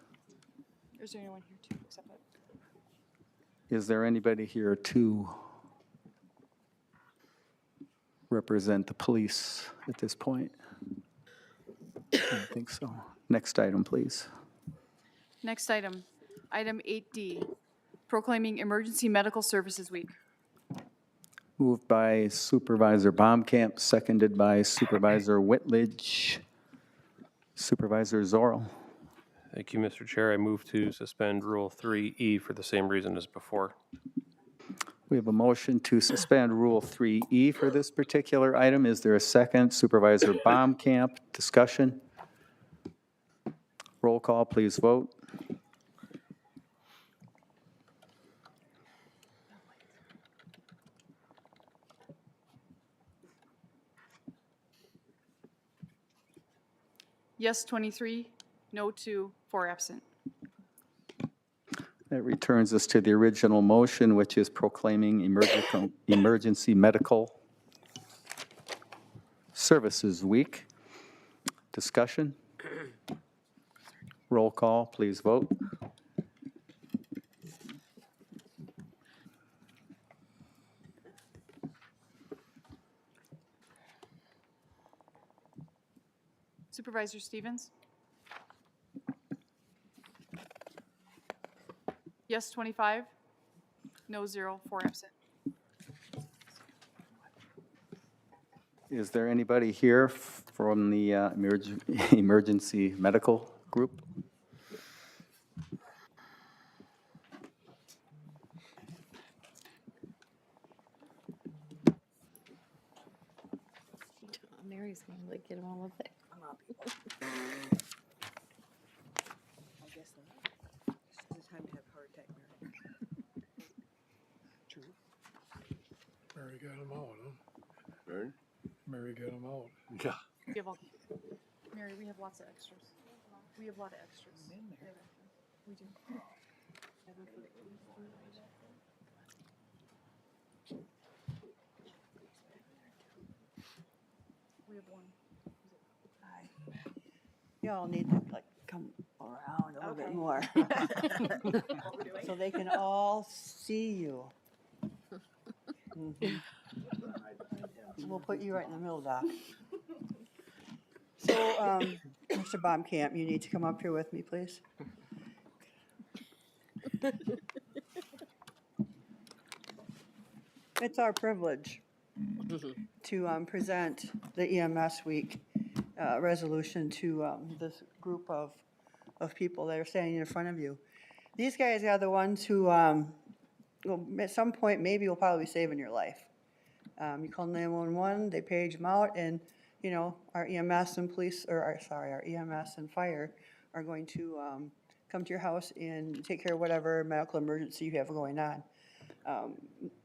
Is there anyone here to accept it? Is there anybody here to represent the police at this point? I don't think so. Next item, please. Next item, item 8D, proclaiming Emergency Medical Services Week. Moved by Supervisor Baumkamp, seconded by Supervisor Whitledge. Supervisor Zorro. Thank you, Mr. Chair. I move to suspend Rule 3E for the same reason as before. We have a motion to suspend Rule 3E for this particular item. Is there a second? Supervisor Baumkamp, discussion? Roll call, please vote. Yes, 23, no 2, 4 absent. That returns us to the original motion, which is proclaiming Emergency Medical Services Week. Discussion? Roll call, please vote. Supervisor Stevens? Yes, 25, no 0, 4 absent. Is there anybody here from the emergency medical group? Mary's going to get them all up there. I guess not. It's the time to have a heart attack, Mary. True. Mary got him out, huh? Right? Mary got him out. Yeah. We have all, Mary, we have lots of extras. We have a lot of extras. We do. We have one. Y'all need to like come around a little bit more. So they can all see you. Mhm. We'll put you right in the middle, Doc. So, Mr. Baumkamp, you need to come up here with me, please. It's our privilege to present the EMS week resolution to this group of people that are standing in front of you. These guys are the ones who, will, at some point, maybe will probably be saving your life. You call 911, they page them out, and, you know, our EMS and police, or our EMS and fire are going to come to your house and take care of whatever medical emergency you have going on.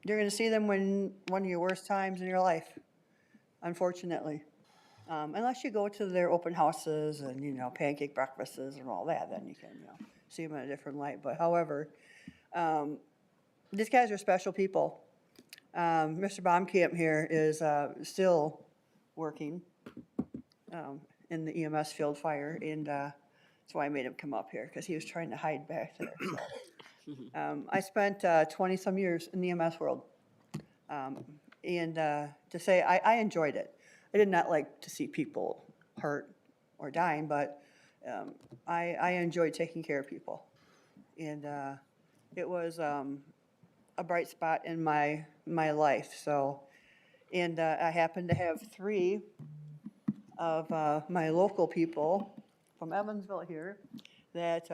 You're going to see them when one of your worst times in your life, unfortunately. Unless you go to their open houses and, you know, pancake breakfasts and all that, then you can, you know, see them in a different light. But however, these guys are special people. Mr. Baumkamp here is still working in the EMS field fire, and that's why I made him come up here, because he was trying to hide back there. So. I spent 20-some years in the EMS world, and to say I enjoyed it. I did not like to see people hurt or dying, but I enjoyed taking care of people, and it was a bright spot in my life. So, and I happen to have 3 of my local people from Evansville here that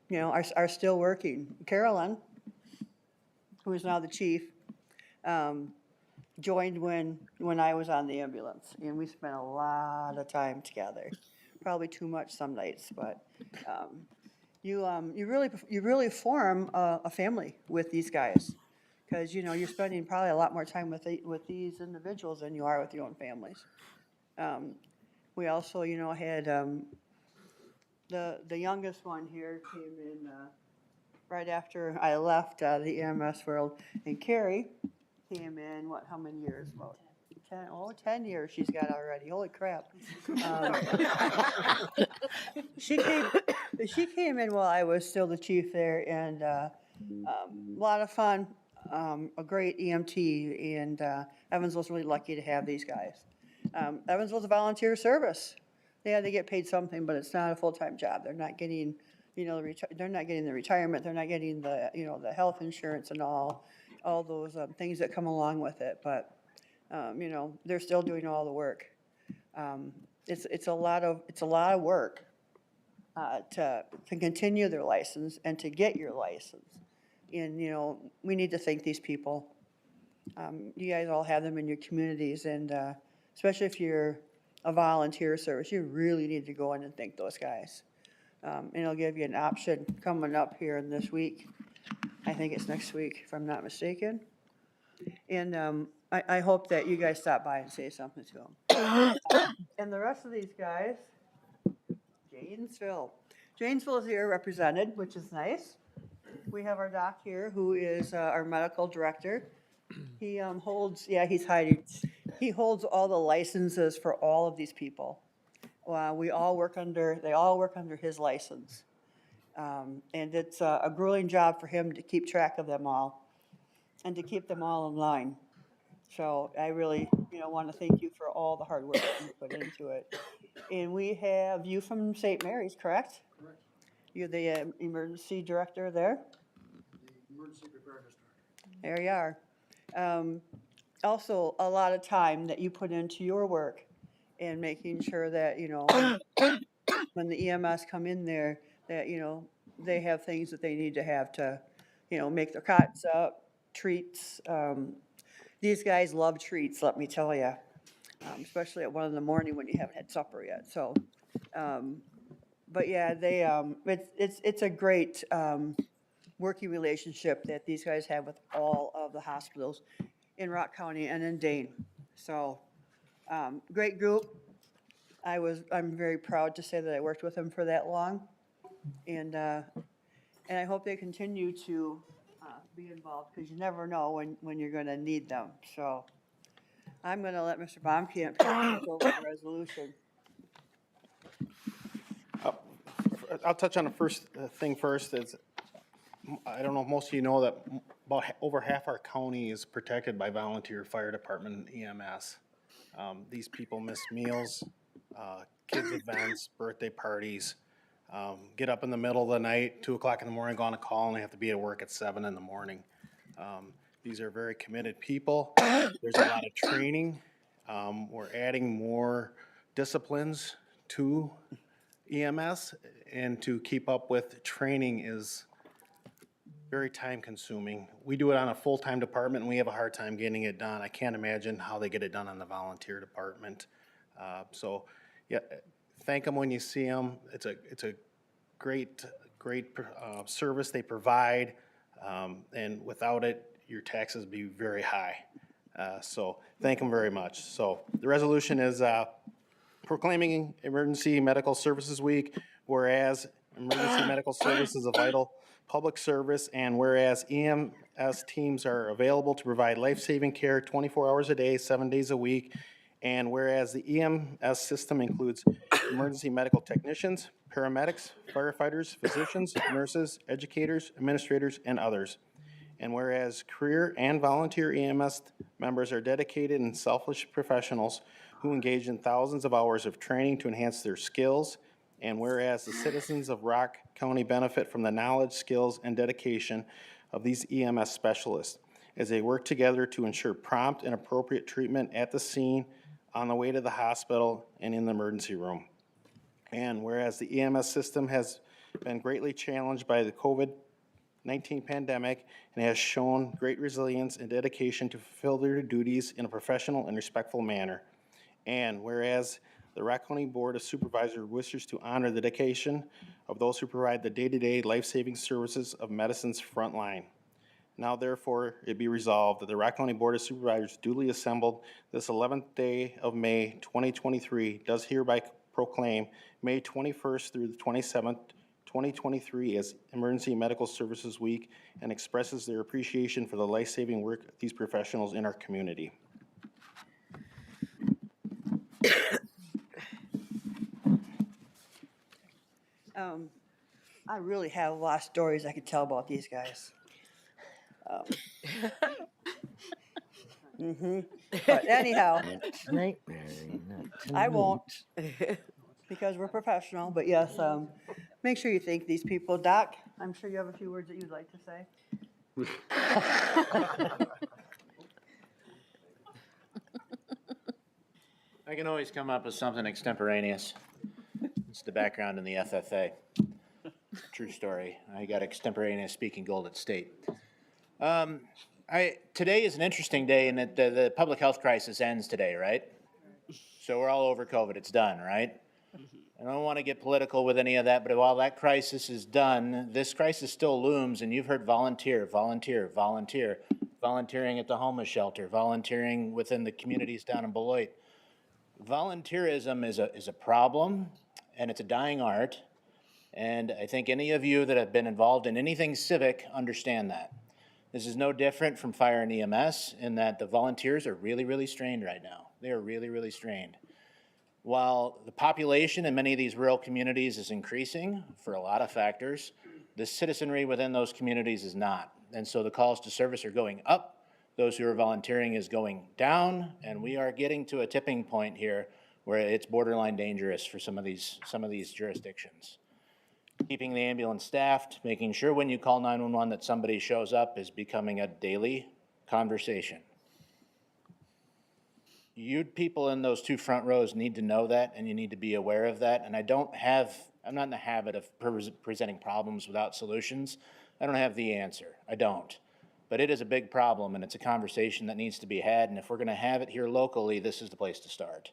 you know are still working. Carolyn, who is now the chief, joined when I was on the ambulance, and we spent a lot of time together. Probably too much some nights, but you really form a family with these guys, because you know you're spending probably a lot more time with these individuals than you are with your own families. We also, you know, had the youngest one here came in right after I left the EMS world, and Carrie came in, how many years? About 10 years she's got already. Holy crap. She came in while I was still the chief there, and a lot of fun, a great EMT, and Evansville's really lucky to have these guys. Evansville's a volunteer service. Yeah, they get paid something, but it's not a full-time job. They're not getting, you know, they're not getting the retirement. They're not getting the, you know, the health insurance and all those things that come along with it. But you know, they're still doing all the work. It's a lot of work to continue their license and to get your license. And you know, we need to thank these people. You guys all have them in your communities, and especially if you're a volunteer service, you really need to go in and thank those guys. And it'll give you an option coming up here in this week. I think it's next week, if I'm not mistaken. And I hope that you guys stop by and say something to them. And the rest of these guys, Janesville. Janesville is here represented, which is nice. We have our doc here, who is our medical director. He holds, yeah, he's hiding. He holds all the licenses for all of these people. They all work under his license. And it's a grueling job for him to keep track of them all and to keep them all in line. So I really, you know, want to thank you for all the hard work that you put into it. And we have you from St. Mary's, correct? Correct. You're the emergency director there? The emergency preparedness director. There you are. Also, a lot of time that you put into your work and making sure that, you know, when the EMS come in there, that, you know, they have things that they need to have to, you know, make their cots up, treats. These guys love treats, let me tell you, especially at 1 in the morning when you haven't had supper yet. So, but yeah, they it's a great working relationship that these guys have with all of the hospitals in Rock County and in Dane. So, great group. I'm very proud to say that I worked with them for that long, and I hope they continue to be involved, because you never know when you're going to need them. So, I'm going to let Mr. Baumkamp take over the resolution. I'll touch on the first thing first. Is I don't know if most of you know that about over half our county is protected by volunteer fire department and EMS. These people miss meals, kids' events, birthday parties, get up in the middle of the night, 2 o'clock in the morning, go on a call, and they have to be at work at 7 in the morning. These are very committed people. There's a lot of training. We're adding more disciplines to EMS, and to keep up with training is very time consuming. We do it on a full-time department and we have a hard time getting it done. I can't imagine how they get it done on the volunteer department. So, yeah, thank them when you see them. It's a great service they provide, and without it, your taxes would be very high. So thank them very much. So the resolution is proclaiming Emergency Medical Services Week, whereas emergency medical service is a vital public service, and whereas EMS teams are available to provide life-saving care 24 hours a day, 7 days a week, and whereas the EMS system includes emergency medical technicians, paramedics, firefighters, physicians, nurses, educators, administrators, and others. And whereas career and volunteer EMS members are dedicated and selfless professionals who engage in thousands of hours of training to enhance their skills, and whereas the citizens of Rock County benefit from the knowledge, skills, and dedication of these EMS specialists as they work together to ensure prompt and appropriate treatment at the scene, on the way to the hospital, and in the emergency room. And whereas the EMS system has been greatly challenged by the COVID-19 pandemic and has shown great resilience and dedication to fulfill their duties in a professional and respectful manner. And whereas the Rock County Board of Supervisors wishes to honor the dedication of those who provide the day-to-day life-saving services of medicine's front line. Now therefore, it be resolved that the Rock County Board of Supervisors duly assembled this 11th day of May 2023 does hereby proclaim May 21st through the 27th, 2023 as Emergency Medical Services Week, and expresses their appreciation for the life-saving work of these professionals in our community. I really have a lot of stories I could tell about these guys. But anyhow, I won't, because we're professional, but yes, make sure you thank these people. Doc, I'm sure you have a few words that you'd like to say. I can always come up with something extemporaneous. It's the background in the FFA. True story. I got extemporaneous speaking gold at state. Today is an interesting day in that the public health crisis ends today, right? So we're all over COVID. It's done, right? I don't want to get political with any of that, but while that crisis is done, this crisis still looms, and you've heard volunteer, volunteer, volunteer, volunteering at the homeless shelter, volunteering within the communities down in Beloit. Volunteerism is a problem, and it's a dying art, and I think any of you that have been involved in anything civic understand that. This is no different from fire and EMS in that the volunteers are really, really strained right now. They are really, really strained. While the population in many of these rural communities is increasing for a lot of factors, the citizenry within those communities is not. And so the calls to service are going up, those who are volunteering is going down, and we are getting to a tipping point here where it's borderline dangerous for some of these jurisdictions. Keeping the ambulance staffed, making sure when you call 911 that somebody shows up is becoming a daily conversation. You people in those two front rows need to know that, and you need to be aware of that. And I'm not in the habit of presenting problems without solutions. I don't have the answer. I don't. But it is a big problem, and it's a conversation that needs to be had. And if we're going to have it here locally, this is the place to start.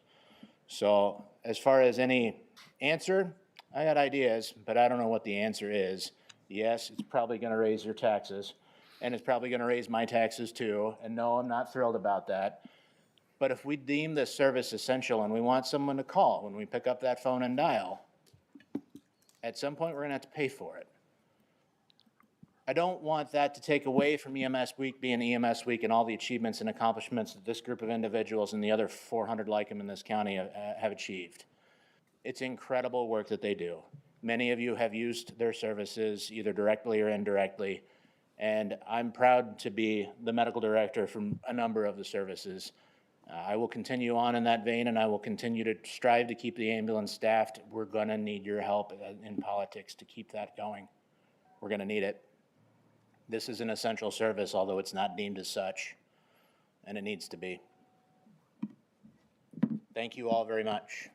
So as far as any answer, I got ideas, but I don't know what the answer is. Yes, it's probably going to raise your taxes, and it's probably going to raise my taxes too. And no, I'm not thrilled about that. But if we deem this service essential and we want someone to call when we pick up that phone and dial, at some point we're going to have to pay for it. I don't want that to take away from EMS Week being EMS Week and all the achievements and accomplishments that this group of individuals and the other 400 like them in this county have achieved. It's incredible work that they do. Many of you have used their services either directly or indirectly, and I'm proud to be the medical director for a number of the services. I will continue on in that vein, and I will continue to strive to keep the ambulance staffed. We're going to need your help in politics to keep that going. We're going to need it. This is an essential service, although it's not deemed as such, and it needs to be. Thank you all very much.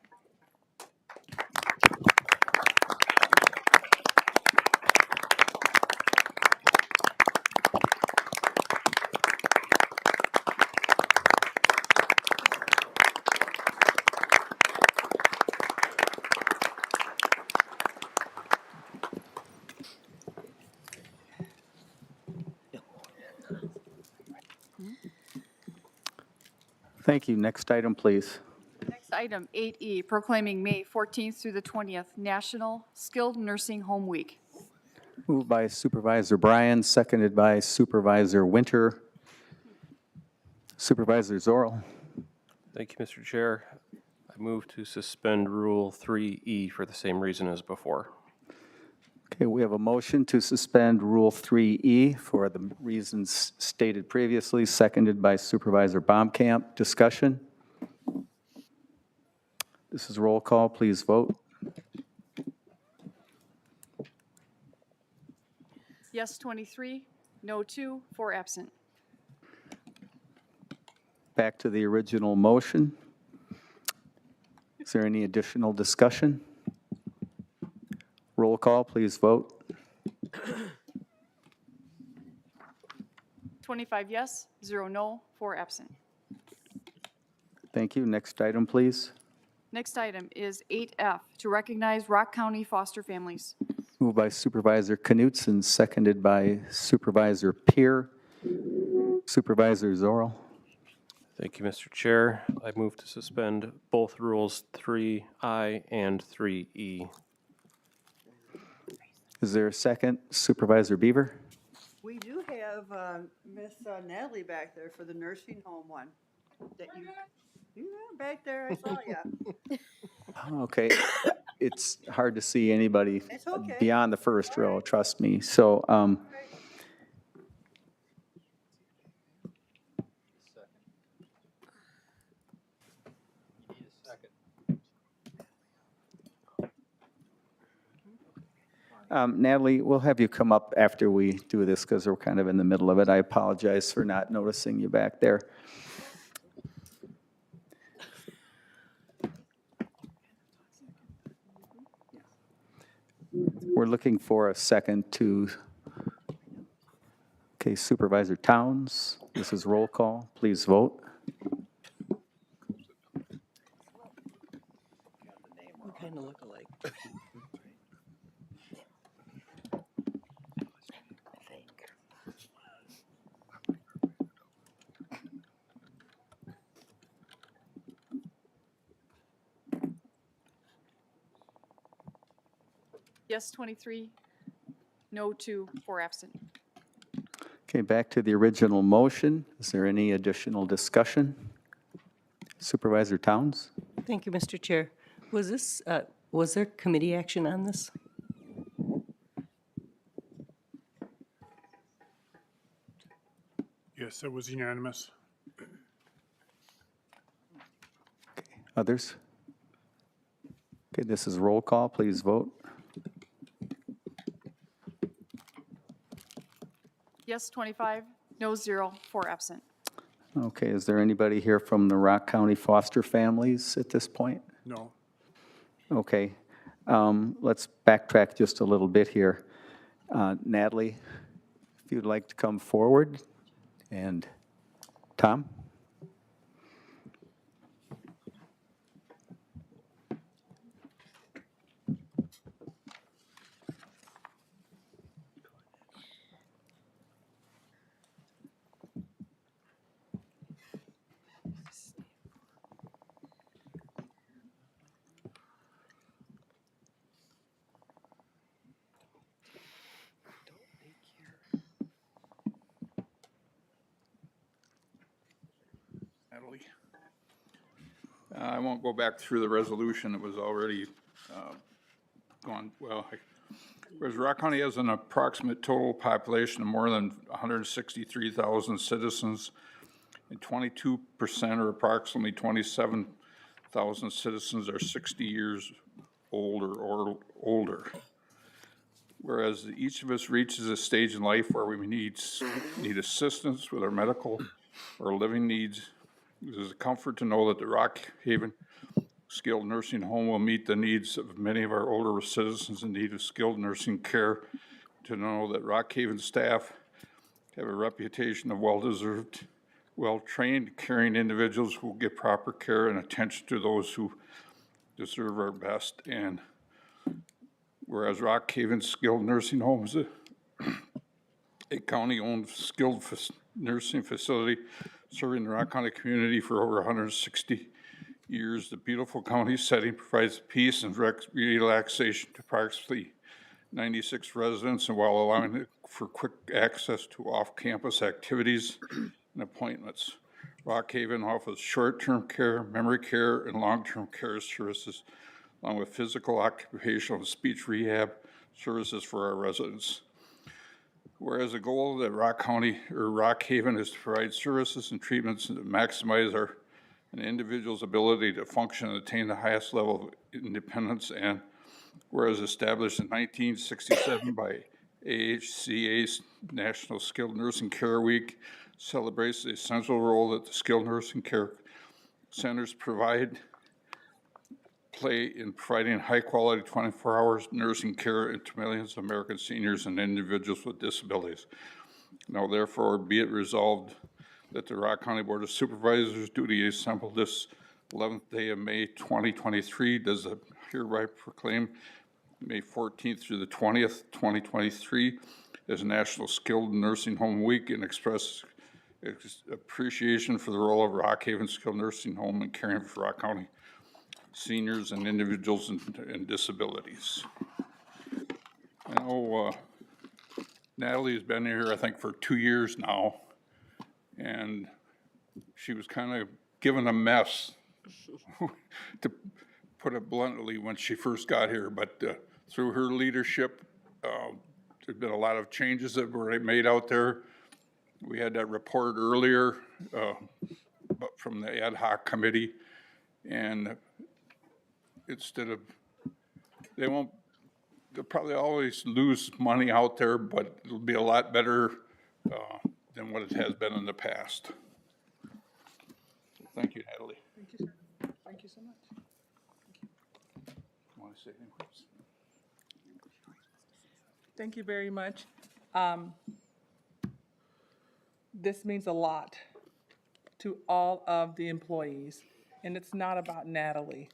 Thank you. Next item, please. Next item, 8E, proclaiming May 14th through the 20th National Skilled Nursing Home Week. Moved by Supervisor Bryan, seconded by Supervisor Winter. Supervisor Zorl. Thank you, Mr. Chair. I move to suspend Rule 3E for the same reason as before. Okay, we have a motion to suspend Rule 3E for the reasons stated previously, seconded by Supervisor Baumkamp. Discussion? This is roll call. Please vote. Yes, 23, no 2, 4 absent. Back to the original motion. Is there any additional discussion? Roll call, please vote. 25 yes, 0 no, 4 absent. Thank you. Next item, please. Next item is 8F, to recognize Rock County foster families. Moved by Supervisor Knutson, seconded by Supervisor Peer. Supervisor Zorl. Thank you, Mr. Chair. I move to suspend both rules 3I and 3E. Is there a second? Supervisor Beaver? We do have Miss Natalie back there for the nursing home one. That you were back there, I saw you. Okay. It's hard to see anybody It's okay. beyond the first row, trust me. So, Natalie, we'll have you come up after we do this because we're kind of in the middle of it. I apologize for not noticing you back there. We're looking for a second to, okay, Supervisor Towns. This is roll call. Please vote. We kind of look alike. Yes, 23, no 2, 4 absent. Okay, back to the original motion. Is there any additional discussion? Supervisor Towns? Thank you, Mr. Chair. Was there committee action on this? Yes, it was unanimous. Others? Okay, this is roll call. Please vote. Yes, 25, no 0, 4 absent. Okay, is there anybody here from the Rock County foster families at this point? No. Okay, let's backtrack just a little bit here. Natalie, if you'd like to come forward, and Tom? Natalie. I won't go back through the resolution. It was already gone, well, whereas Rock County has an approximate total population of more than 163,000 citizens, and 22% or approximately 27,000 citizens are 60 years old or older. Whereas each of us reaches a stage in life where we need assistance with our medical or living needs. It is a comfort to know that the Rock Haven Skilled Nursing Home will meet the needs of many of our older citizens in need of skilled nursing care. To know that Rock Haven staff have a reputation of well-deserved, well-trained, caring individuals who get proper care and attention to those who deserve our best. And whereas Rock Haven Skilled Nursing Home is a county-owned skilled nursing facility serving the Rock County community for over 160 years. The beautiful county setting provides peace and relaxation to approximately 96 residents, and while allowing for quick access to off-campus activities and appointments. Rock Haven offers short-term care, memory care, and long-term care services, along with physical, occupational, and speech rehab services for our residents. Whereas the goal of Rock County or Rock Haven is to provide services and treatments that maximize an individual's ability to function and attain the highest level of independence, and whereas established in 1967 by AHCA's National Skilled Nursing Care Week, celebrates the essential role that the skilled nursing care centers play in providing high-quality 24-hour nursing care to millions of American seniors and individuals with disabilities. Now, therefore, be it resolved that the Rock County Board of Supervisors duly assembled this 11th day of May 2023 does hereby proclaim May 14th through the 20th, 2023 as National Skilled Nursing Home Week, and express appreciation for the role of Rock Haven Skilled Nursing Home in caring for Rock County seniors and individuals and disabilities. I know Natalie's been here, I think, for 2 years now, and she was kind of given a mess, to put it bluntly, when she first got here, but through her leadership, there's been a lot of changes that were made out there. We had that report earlier from the ad hoc committee, and instead of, they'll probably always lose money out there, but it'll be a lot better than what it has been in the past. Thank you, Natalie. Thank you, sir. Thank you so much. You want to say anything? Thank you very much. This means a lot to all of the employees, and it's not about Natalie.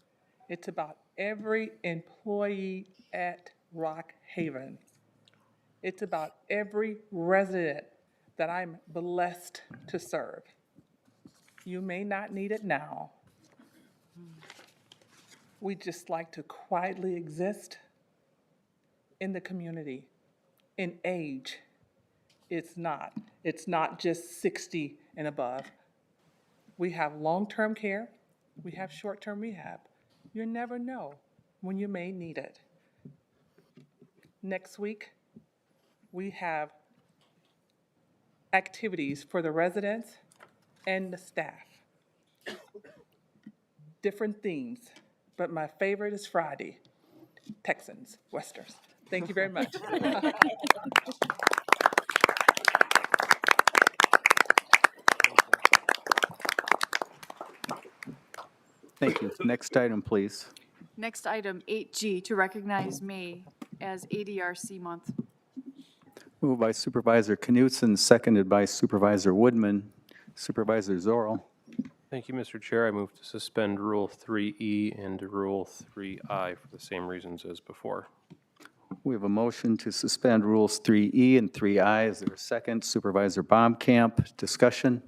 It's about every employee at Rock Haven. It's about every resident that I'm blessed to serve. You may not need it now. We just like to quietly exist in the community. In age, it's not. It's not just 60 and above. We have long-term care. We have short-term rehab. You never know when you may need it. Next week, we have activities for the residents and the staff. Different themes, but my favorite is Friday, Texans, Westerns. Thank you very much. Thank you. Next item, please. Next item, 8G, to recognize May as ADRC month. Moved by Supervisor Knutson, seconded by Supervisor Woodman. Supervisor Zorro. Thank you, Mr. Chair. I move to suspend Rule 3E and Rule 3I for the same reasons as before. We have a motion to suspend Rules 3E and 3I. Is there a second? Supervisor Baumkamp, discussion?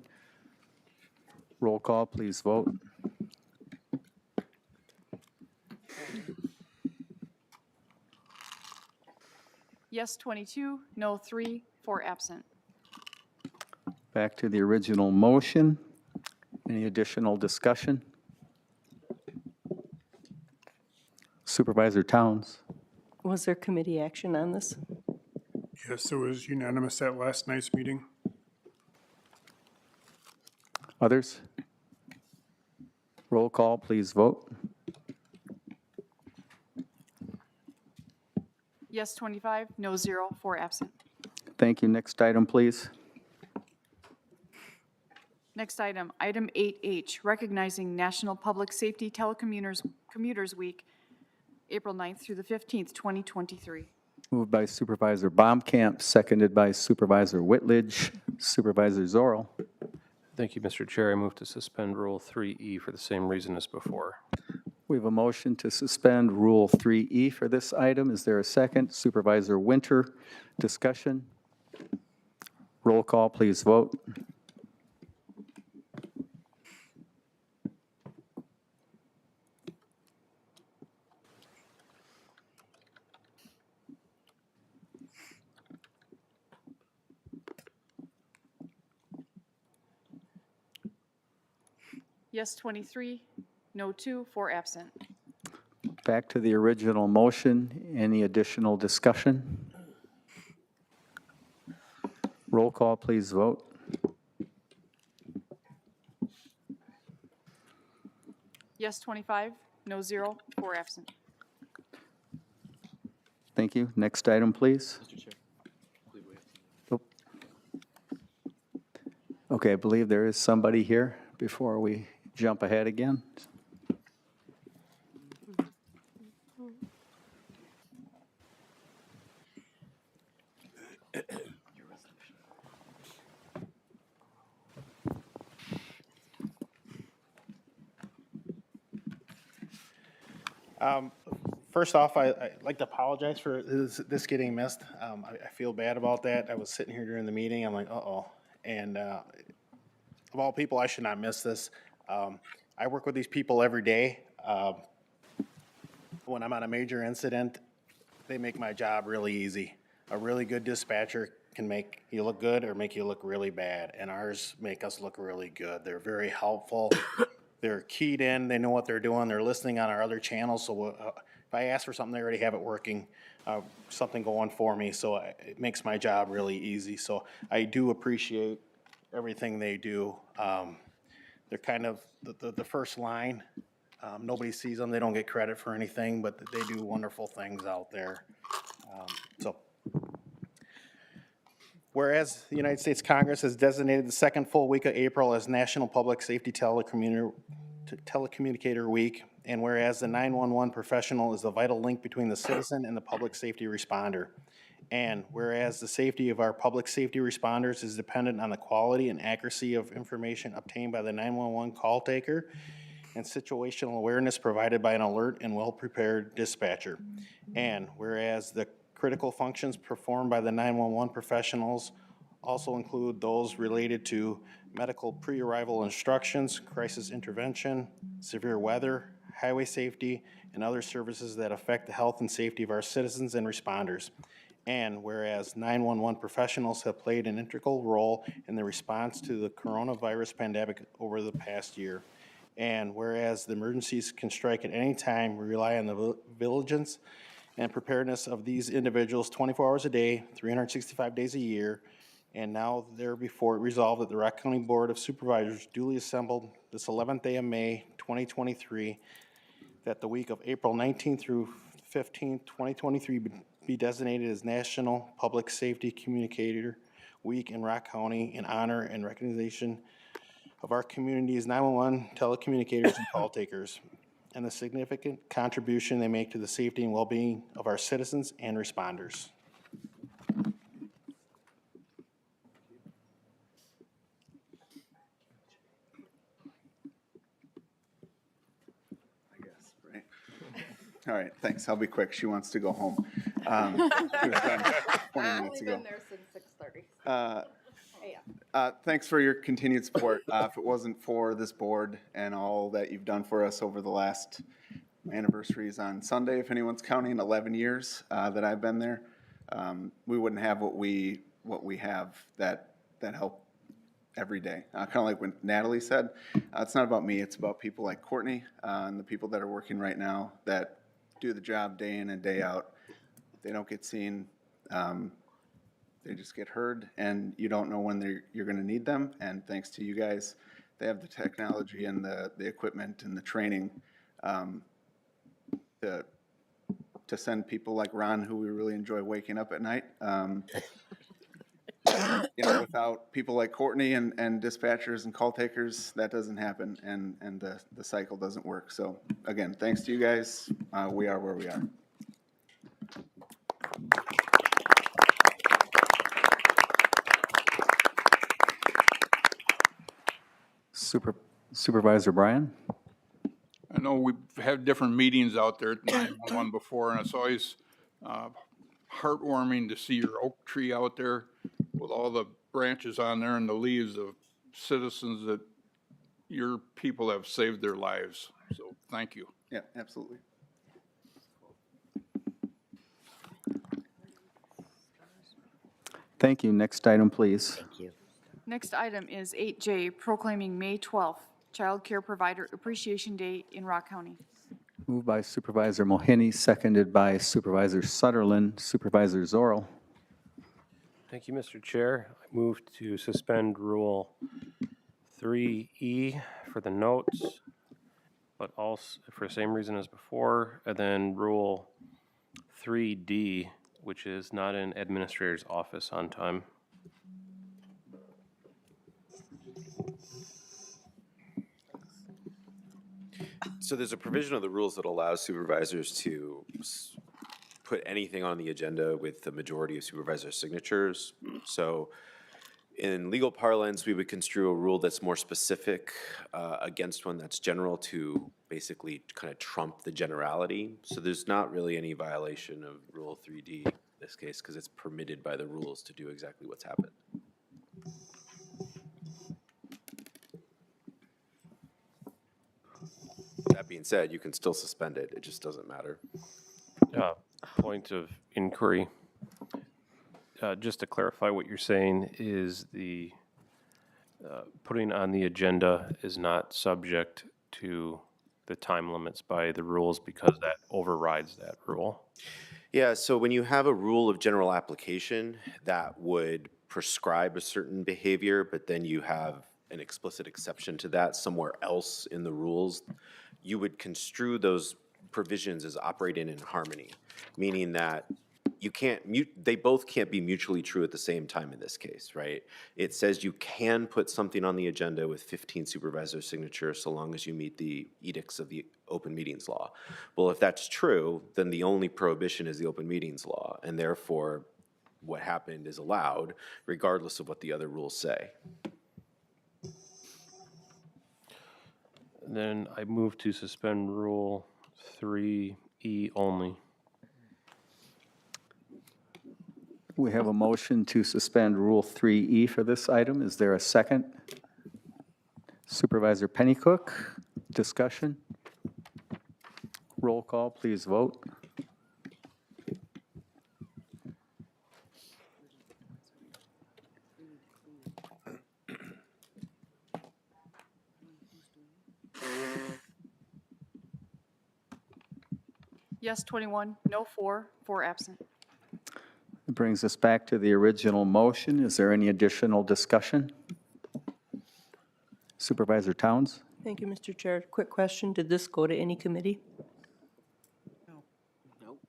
Roll call, please vote. Yes, 22, no, 3, 4 absent. Back to the original motion. Any additional discussion? Supervisor Towns. Was there committee action on this? Yes, it was unanimous at last night's meeting. Others? Roll call, please vote. Yes, 25, no, 0, 4 absent. Thank you. Next item, please. Next item, item 8H, recognizing National Public Safety Commuters Week, April 9th through the 15th, 2023. Moved by Supervisor Baumkamp, seconded by Supervisor Whitledge. Supervisor Zorro. Thank you, Mr. Chair. I move to suspend Rule 3E for the same reason as before. We have a motion to suspend Rule 3E for this item. Is there a second? Supervisor Winter, discussion? Roll call, please vote. Yes, 23, no 2, 4 absent. Back to the original motion. Any additional discussion? Roll call, please vote. Yes, 25, no 0, 4 absent. Thank you. Next item, please. Mr. Chair. Oh. Okay, I believe there is somebody here before we jump ahead again. First off, I'd like to apologize for this getting missed. I feel bad about that. I was sitting here during the meeting, I'm like, uh-oh. And of all people, I should not miss this. I work with these people every day. When I'm on a major incident, they make my job really easy. A really good dispatcher can make you look good or make you look really bad, and ours make us look really good. They're very helpful. They're keyed in, they know what they're doing, they're listening on our other channels, so if I ask for something, they already have it working, something going for me, so it makes my job really easy. So I do appreciate everything they do. They're kind of the first line. Nobody sees them, they don't get credit for anything, but they do wonderful things out there. So, whereas the United States Congress has designated the second full week of April as National Public Safety Telecommunicator Week, and whereas the 911 professional is the vital link between the citizen and the public safety responder, and whereas the safety of our public safety responders is dependent on the quality and accuracy of information obtained by the 911 call taker and situational awareness provided by an alert and well-prepared dispatcher, and whereas the critical functions performed by the 911 professionals also include those related to medical pre-arrival instructions, crisis intervention, severe weather, highway safety, and other services that affect the health and safety of our citizens and responders. And whereas 911 professionals have played an integral role in the response to the coronavirus pandemic over the past year. And whereas the emergencies can strike at any time, we rely on the vigilance and preparedness of these individuals 24 hours a day, 365 days a year. And now therefore resolved that the Rock County Board of Supervisors duly assembled this 11th day of May 2023, that the week of April 19th through 15th, 2023 be designated as National Public Safety Communicator Week in Rock County in honor and recognition of our community's 911 telecommunicators and call takers, and the significant contribution they make to the safety and well-being of our citizens and responders. All right, thanks. I'll be quick. She wants to go home. She was done 20 minutes ago. I've been there since 6:30. Thanks for your continued support. If it wasn't for this board and all that you've done for us over the last, my anniversary is on Sunday, if anyone's counting, 11 years that I've been there, we wouldn't have what we have that help every day. Kind of like what Natalie said, it's not about me, it's about people like Courtney and the people that are working right now that do the job day in and day out. They don't get seen. They just get heard, and you don't know when you're going to need them. And thanks to you guys, they have the technology and the equipment and the training to send people like Ron, who we really enjoy waking up at night. Without people like Courtney and dispatchers and call takers, that doesn't happen, and the cycle doesn't work. So again, thanks to you guys, we are where we are. Supervisor Bryan? I know we've had different meetings out there at 911 before, and it's always heartwarming to see your oak tree out there with all the branches on there and the leaves of citizens that your people have saved their lives. So thank you. Yeah, absolutely. Thank you. Next item, please. Next item is 8J, proclaiming May 12th, Childcare Provider Appreciation Day in Rock County. Moved by Supervisor Mohini, seconded by Supervisor Sutherland. Supervisor Zorl. Thank you, Mr. Chair. I move to suspend Rule 3E for the notes, but also for the same reason as before, and then Rule 3D, which is not in administrator's office on time. So there's a provision of the rules that allows supervisors to put anything on the agenda with the majority of supervisor signatures. So in legal parlance, we would construe a rule that's more specific against one that's general to basically kind of trump the generality. So there's not really any violation of Rule 3D in this case because it's permitted by the rules to do exactly what's happened. That being said, you can still suspend it. It just doesn't matter. Point of inquiry. Just to clarify what you're saying is the putting on the agenda is not subject to the time limits by the rules because that overrides that rule. Yeah, so when you have a rule of general application that would prescribe a certain behavior, but then you have an explicit exception to that somewhere else in the rules, you would construe those provisions as operating in harmony, meaning that you can't they both can't be mutually true at the same time in this case, right? It says you can put something on the agenda with 15 supervisor signatures so long as you meet the edicts of the open meetings law. Well, if that's true, then the only prohibition is the open meetings law, and therefore what happened is allowed regardless of what the other rules say. Then I move to suspend Rule 3E only. We have a motion to suspend Rule 3E for this item. Is there a second? Supervisor Pennycook, discussion? Roll call, please vote. Yes, 21, no 4, 4 absent. It brings us back to the original motion. Is there any additional discussion? Supervisor Towns? Thank you, Mr. Chair. Quick question, did this go to any committee?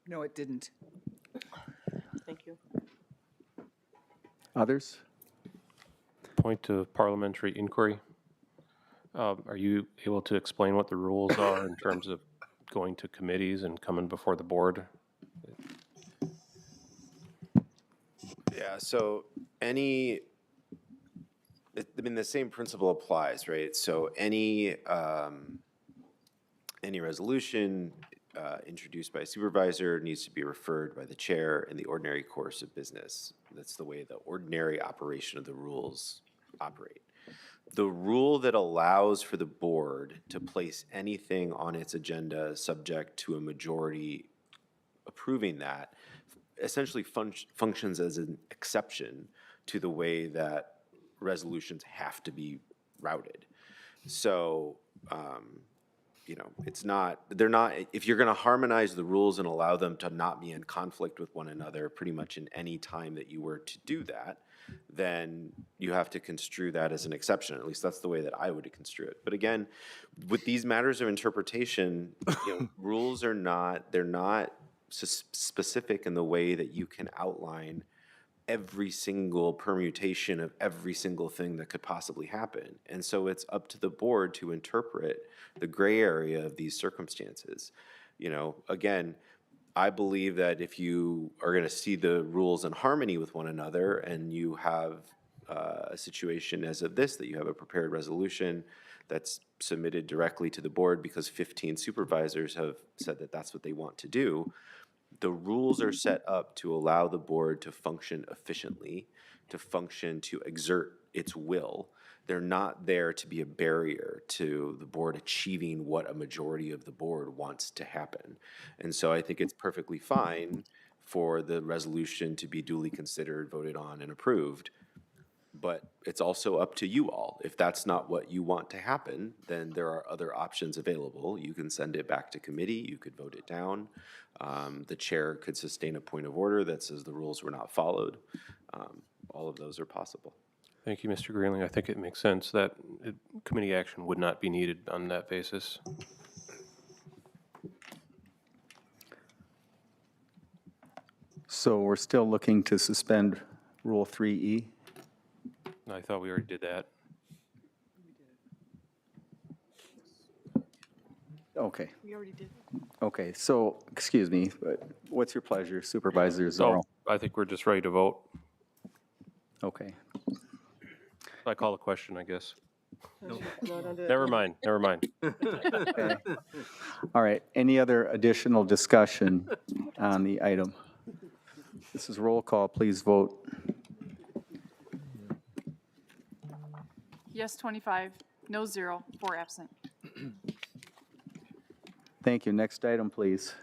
No, it didn't. Thank you. Others? Point of parliamentary inquiry. Are you able to explain what the rules are in terms of going to committees and coming before the board? Yeah, so the same principle applies, right? So any resolution introduced by a supervisor needs to be referred by the chair in the ordinary course of business. That's the way the ordinary operation of the rules operate. The rule that allows for the board to place anything on its agenda subject to a majority approving that essentially functions as an exception to the way that resolutions have to be routed. So, they're not, if you're going to harmonize the rules and allow them to not be in conflict with one another pretty much in any time that you were to do that, then you have to construe that as an exception. At least that's the way that I would construe it. But again, with these matters of interpretation, rules are not, they're not specific in the way that you can outline every single permutation of every single thing that could possibly happen. And so it's up to the board to interpret the gray area of these circumstances. Again, I believe that if you are going to see the rules in harmony with one another and you have a situation as of this, that you have a prepared resolution that's submitted directly to the board because 15 supervisors have said that that's what they want to do, the rules are set up to allow the board to function efficiently, to exert its will. They're not there to be a barrier to the board achieving what a majority of the board wants to happen. And so I think it's perfectly fine for the resolution to be duly considered, voted on, and approved But it's also up to you all. If that's not what you want to happen, then there are other options available. You can send it back to committee, you could vote it down. The chair could sustain a point of order that says the rules were not followed. All of those are possible. Thank you, Mr. Greenling. I think it makes sense that committee action would not be needed on that basis. So we're still looking to suspend Rule 3E? I thought we already did that. Okay. We already did. Okay, so, excuse me, but what's your pleasure, Supervisor So Zorro? I think we're just ready to vote. Okay. I call the question, I guess. Never mind, never mind. Okay. All right, any other additional discussion on the item? This is roll call, please vote. Yes, 25, no 0, 4 absent. Thank you. Next item, please.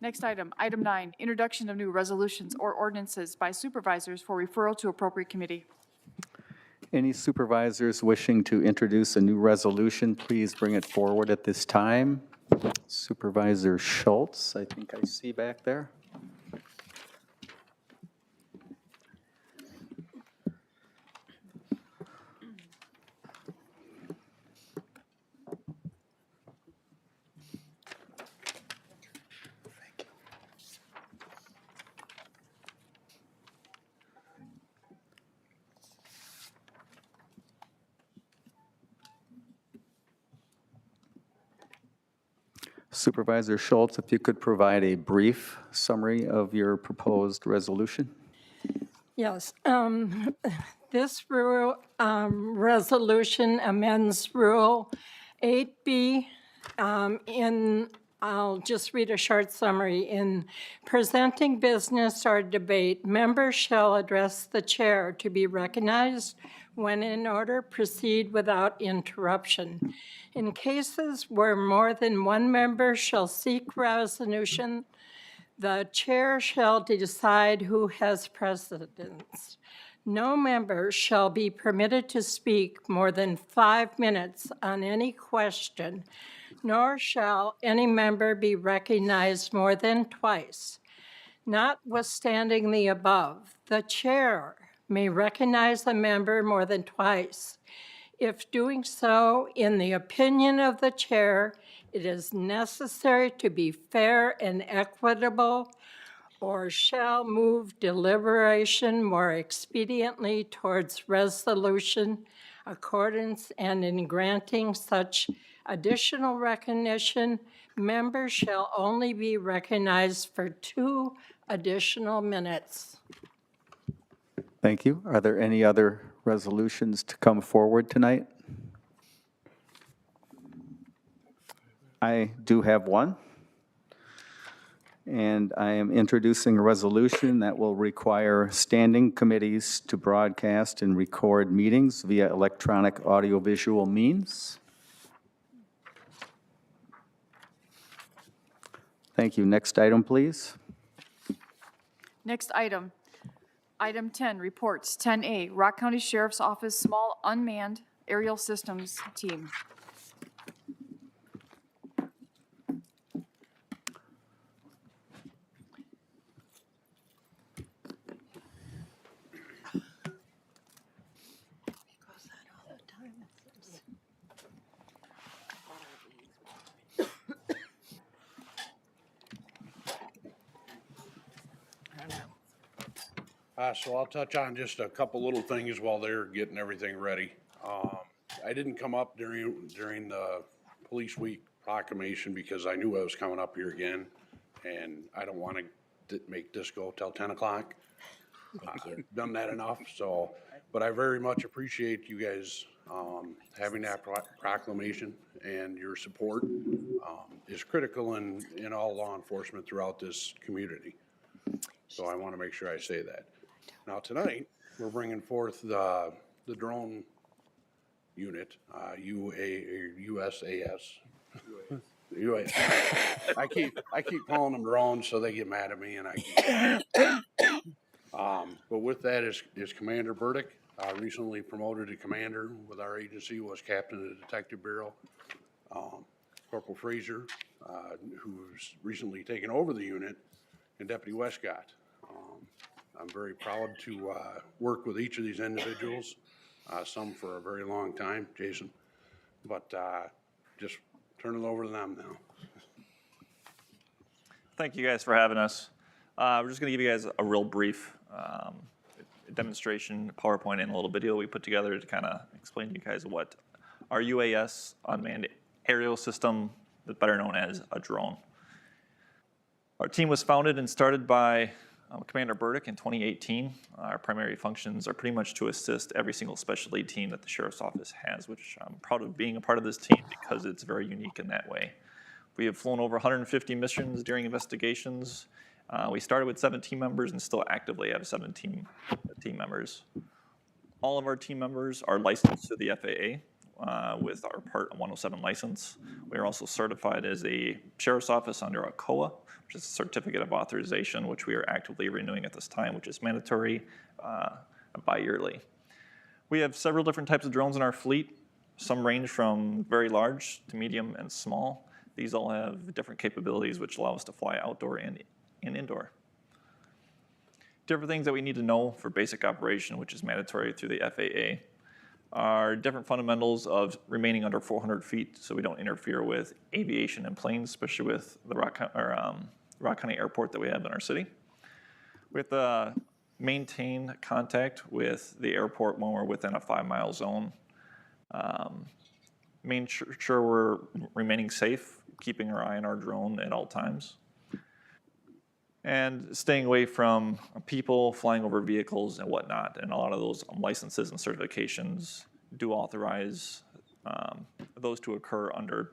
Next item, item 9, introduction of new resolutions or ordinances by supervisors for referral to appropriate committee. Any supervisors wishing to introduce a new resolution, please bring it forward at this time. Supervisor Schultz, I think I see back there. Supervisor Schultz, if you could provide a brief summary of your proposed resolution. Yes, this rule, resolution amends Rule 8B I'll just read a short summary. In presenting business or debate, members shall address the chair to be recognized. When in order, proceed without interruption. In cases where more than one member shall seek resolution, the chair shall decide who has precedence. No member shall be permitted to speak more than 5 minutes on any question, nor shall any member be recognized more than twice. Notwithstanding the above, the chair may recognize a member more than twice. If doing so, in the opinion of the chair, it is necessary to be fair and equitable, or shall move deliberation more expediently towards resolution, accordance, and in granting such additional recognition, members shall only be recognized for 2 additional minutes. Thank you. Are there any other resolutions to come forward tonight? I do have one. And I am introducing a resolution that will require standing committees to broadcast and record meetings via electronic audiovisual means. Thank you. Next item, please. Next item, item 10, reports. 10A, Rock County Sheriff's Office Small Unmanned Aerial Systems Team. So I'll touch on just a couple little things while they're getting everything ready. I didn't come up during the Police Week proclamation because I knew I was coming up here again, and I don't want to make this go till 10 o'clock. I've done that enough, so, but I very much appreciate you guys having that proclamation, and your support is critical in all law enforcement throughout this community. So I want to make sure I say that. Now, tonight, we're bringing forth the drone unit, USAS. I keep calling them drones, so they get mad at me, and But with that is Commander Burdick, recently promoted to commander with our agency, was captain of the Detective Bureau. Corporal Frazier, who's recently taken over the unit, and Deputy Westcott. I'm very proud to work with each of these individuals, some for a very long time, Jason, but just turn it over to them now. Thank you guys for having us. We're just going to give you guys a real brief demonstration, PowerPoint, and a little video we put together to kind of explain to you guys what our UAS unmanned aerial system, better known as a drone. Our team was founded and started by Commander Burdick in 2018. Our primary functions are pretty much to assist every single specialty team that the Sheriff's Office has, which I'm proud of being a part of this team because it's very unique in that way. We have flown over 150 missions during investigations. We started with 7 team members and still actively have 17 team members. All of our team members are licensed to the FAA with our Part 107 license. We are also certified as a Sheriff's Office under a COA, which is a Certificate of Authorization, which we are actively renewing at this time, which is mandatory bi-yearly. We have several different types of drones in our fleet. Some range from very large to medium and small. These all have different capabilities which allow us to fly outdoor and indoor. Different things that we need to know for basic operation, which is mandatory through the FAA, are different fundamentals of remaining under 400 feet so we don't interfere with aviation and planes, especially with the Rock County Airport that we have in our city. We have to maintain contact with the airport when we're within a 5-mile zone. Make sure we're remaining safe, keeping our eye on our drone at all times. And staying away from people flying over vehicles and whatnot. And a lot of those licenses and certifications do authorize those to occur under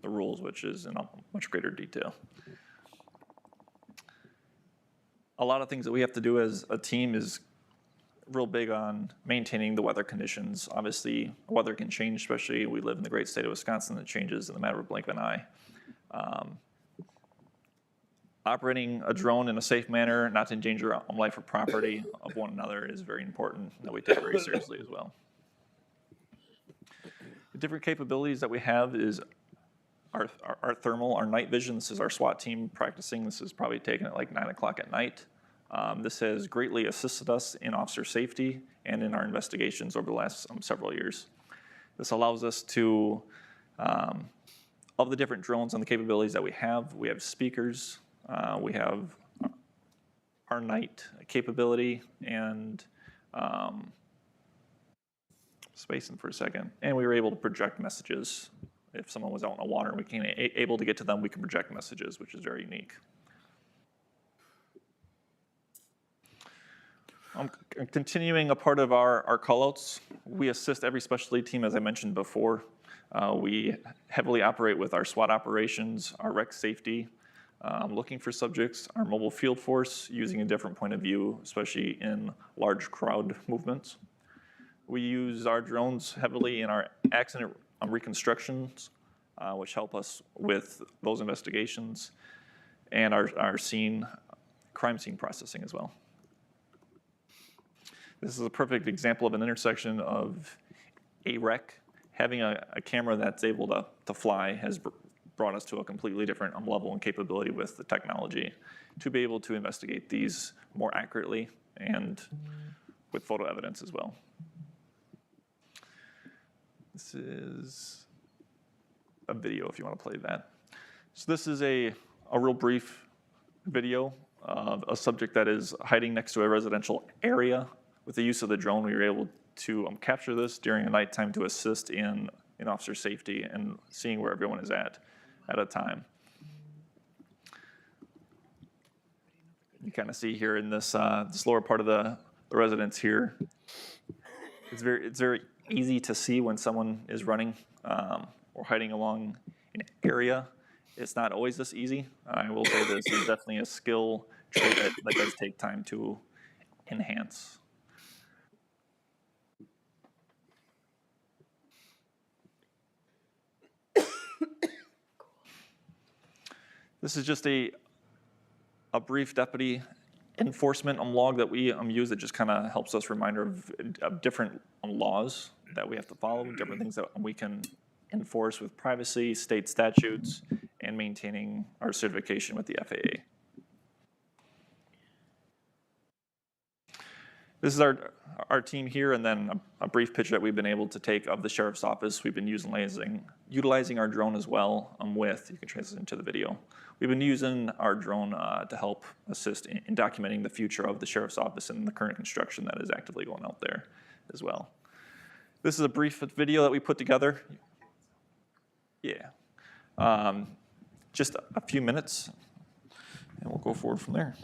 the rules, which is in a much greater detail. A lot of things that we have to do as a team is real big on maintaining the weather conditions. Obviously, weather can change, especially we live in the great state of Wisconsin. It changes in the matter of a blink of an eye. Operating a drone in a safe manner, not to endanger life or property of one another, is very important that we take very seriously as well. The different capabilities that we have is our thermal, our night vision. This is our SWAT team practicing. This is probably taken at like 9 o'clock at night. This has greatly assisted us in officer safety and in our investigations over the last several years. This allows us to, of the different drones and the capabilities that we have speakers, we have our night capability and spacing for a second. And we were able to project messages. If someone was out in the water and we came able to get to them, we can project messages, which is very unique. Continuing a part of our callouts, we assist every specialty team, as I mentioned before. We heavily operate with our SWAT operations, our rec safety, looking for subjects, our mobile field force, using a different point of view, especially in large crowd movements. We use our drones heavily in our accident reconstructions, which help us with those investigations, and our crime scene processing as well. This is a perfect example of an intersection of a wreck. Having a camera that's able to fly has brought us to a completely different level and capability with the technology to be able to investigate these more accurately and with photo evidence as well. This is a video if you want to play that. So this is a real brief video of a subject that is hiding next to a residential area. With the use of the drone, we were able to capture this during a nighttime to assist in officer safety and seeing where everyone is at a time. You kind of see here in this lower part of the residence here, it's very easy to see when someone is running or hiding along an area. It's not always this easy. I will say this is definitely a skill trait that does take time to enhance. This is just a brief deputy enforcement log that we use that just kind of helps us reminder of different laws that we have to follow, different things that we can enforce with privacy, state statutes, and maintaining our certification with the FAA. This is our team here, and then a brief picture that we've been able to take of the sheriff's office. We've been utilizing our drone as well with, you can translate into the video. We've been using our drone to help assist in documenting the future of the sheriff's office and the current construction that is actively going out there as well. This is a brief video that we put together. Yeah. Just a few minutes, and we'll go forward from there.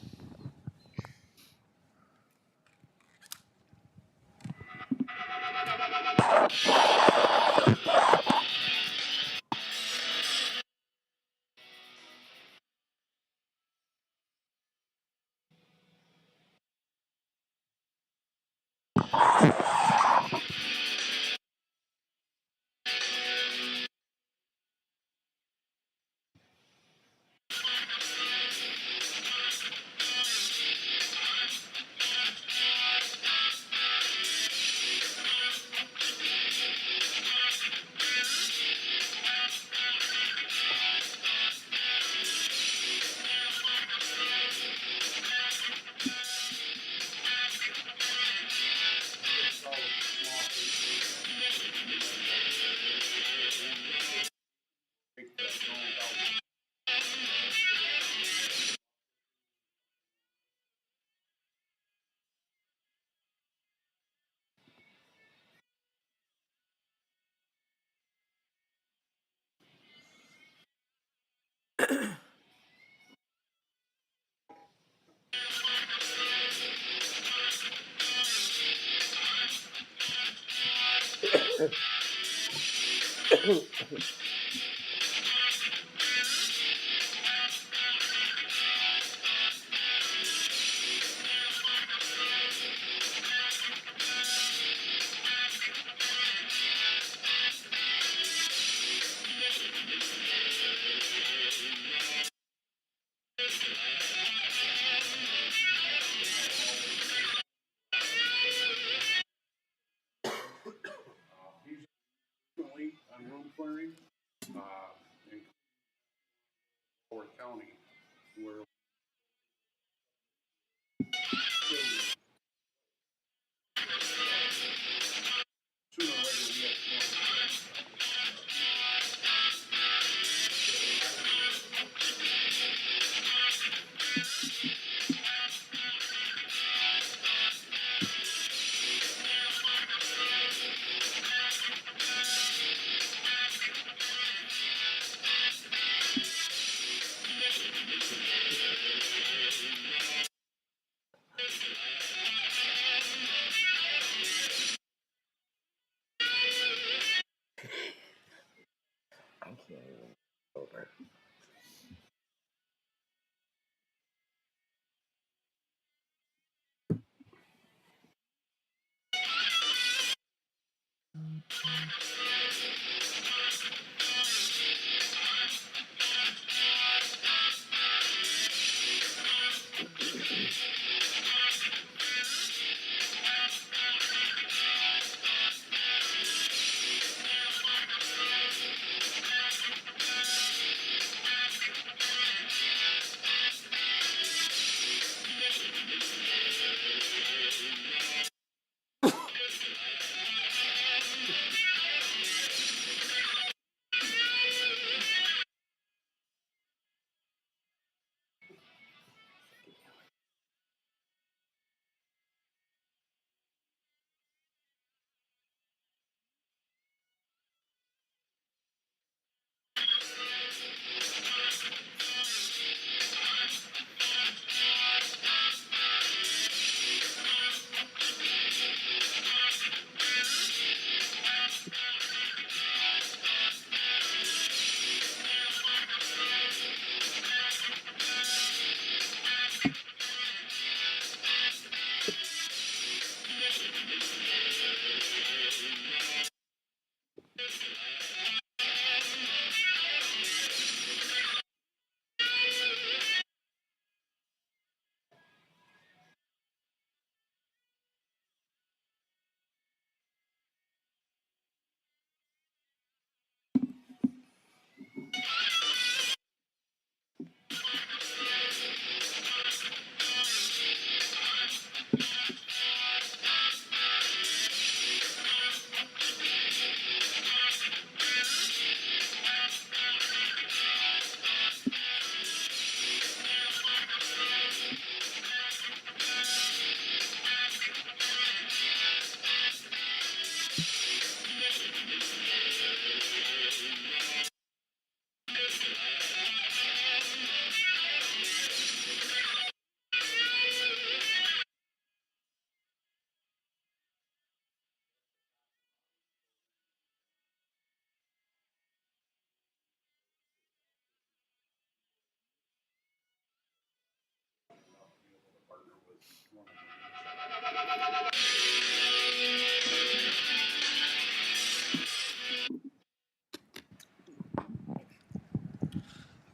On road clearing, in Howard County, where sooner or later we have to.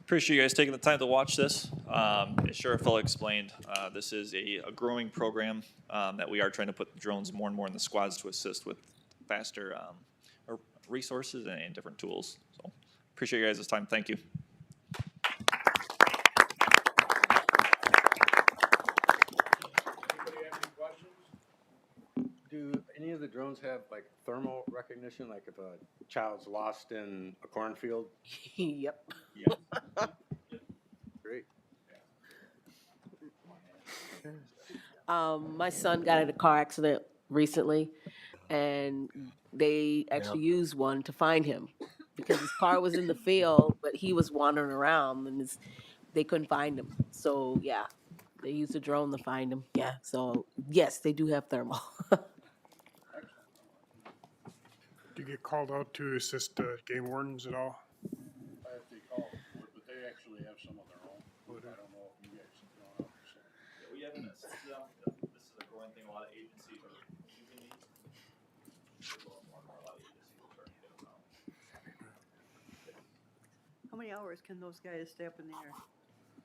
Appreciate you guys taking the time to watch this. As Sheriff Phil explained, this is a growing program that we are trying to put drones more and more in the squads to assist with faster resources and different tools. So appreciate you guys' time. Thank you. Do any of the drones have like thermal recognition, like if a child's lost in a cornfield? Yep. Great. My son got in a car accident recently, and they actually used one to find him because his car was in the field, but he was wandering around, and they couldn't find him. So yeah, they used a drone to find him. Yeah. So yes, they do have thermal. Do you get called out to assist game wardens at all? I have to call, but they actually have some of their own. I don't know if you guys have gone up. So. Yeah, we haven't assisted them. This is a growing thing. A lot of agencies are using these. How many hours can those guys stay up in the air?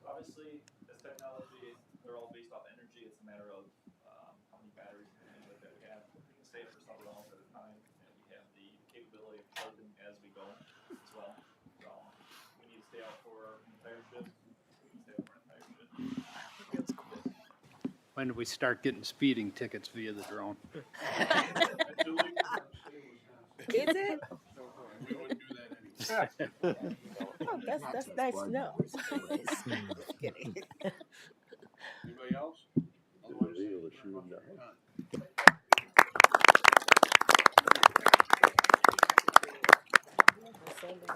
Obviously, this technology, they're all based off energy. It's a matter of how many batteries and things like that we have. We can stay for several hours at a time, and we have the capability of charging as we go as well. So we need to stay out for an entire shift. We can stay out for an entire shift. When do we start getting speeding tickets via the drone? Is it? We wouldn't do that anyway. Oh, that's nice to know. Just kidding. Anybody else?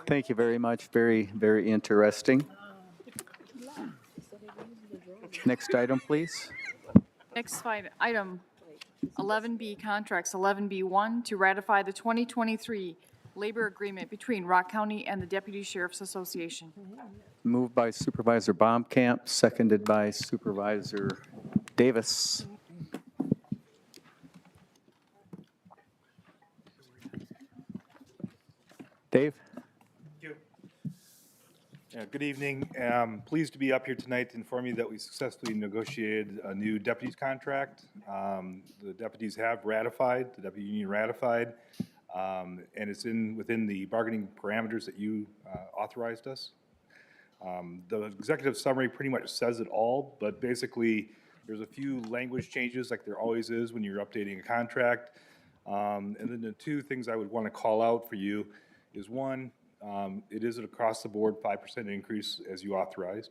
Thank you very much. Very, very interesting. Next item, please. Next item, 11B contracts, 11B1, to ratify the 2023 labor agreement between Rock County and the Deputy Sheriff's Association. Moved by Supervisor Baumkamp, seconded by Supervisor Davis. Dave? Good evening. Pleased to be up here tonight to inform you that we successfully negotiated a new deputies contract. The deputies have ratified, the deputy union ratified, and it's within the bargaining parameters that you authorized us. The executive summary pretty much says it all, but basically there's a few language changes like there always is when you're updating a contract. And then the two things I would want to call out for you is one, it is an across-the-board 5% increase as you authorized.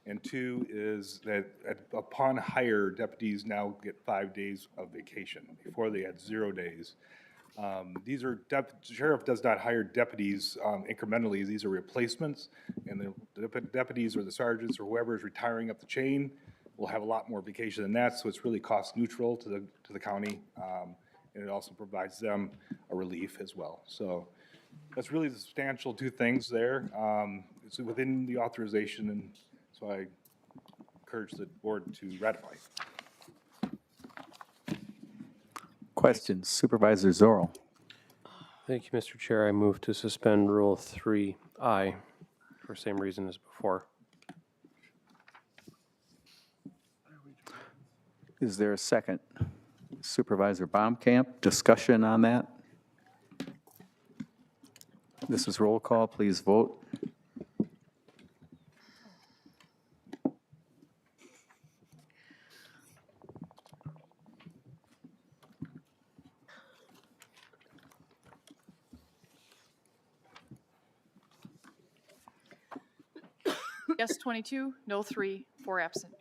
And two is that upon hire, deputies now get 5 days of vacation. Before they had 0 days. These are, the sheriff does not hire deputies incrementally. These are replacements. And the deputies or the sergeants or whoever is retiring up the chain will have a lot more vacation than that. So it's really cost neutral to the county. And it also provides them a relief as well. So that's really the substantial two things there. It's within the authorization, and so I encourage the board to ratify. Questions? Supervisor Zorro. Thank you, Mr. Chair. I move to suspend Rule 3I for same reason as before. Is there a second? Supervisor Baumkamp, discussion on that? This is roll call. Please vote. Yes, 22, no 3, 4 absent.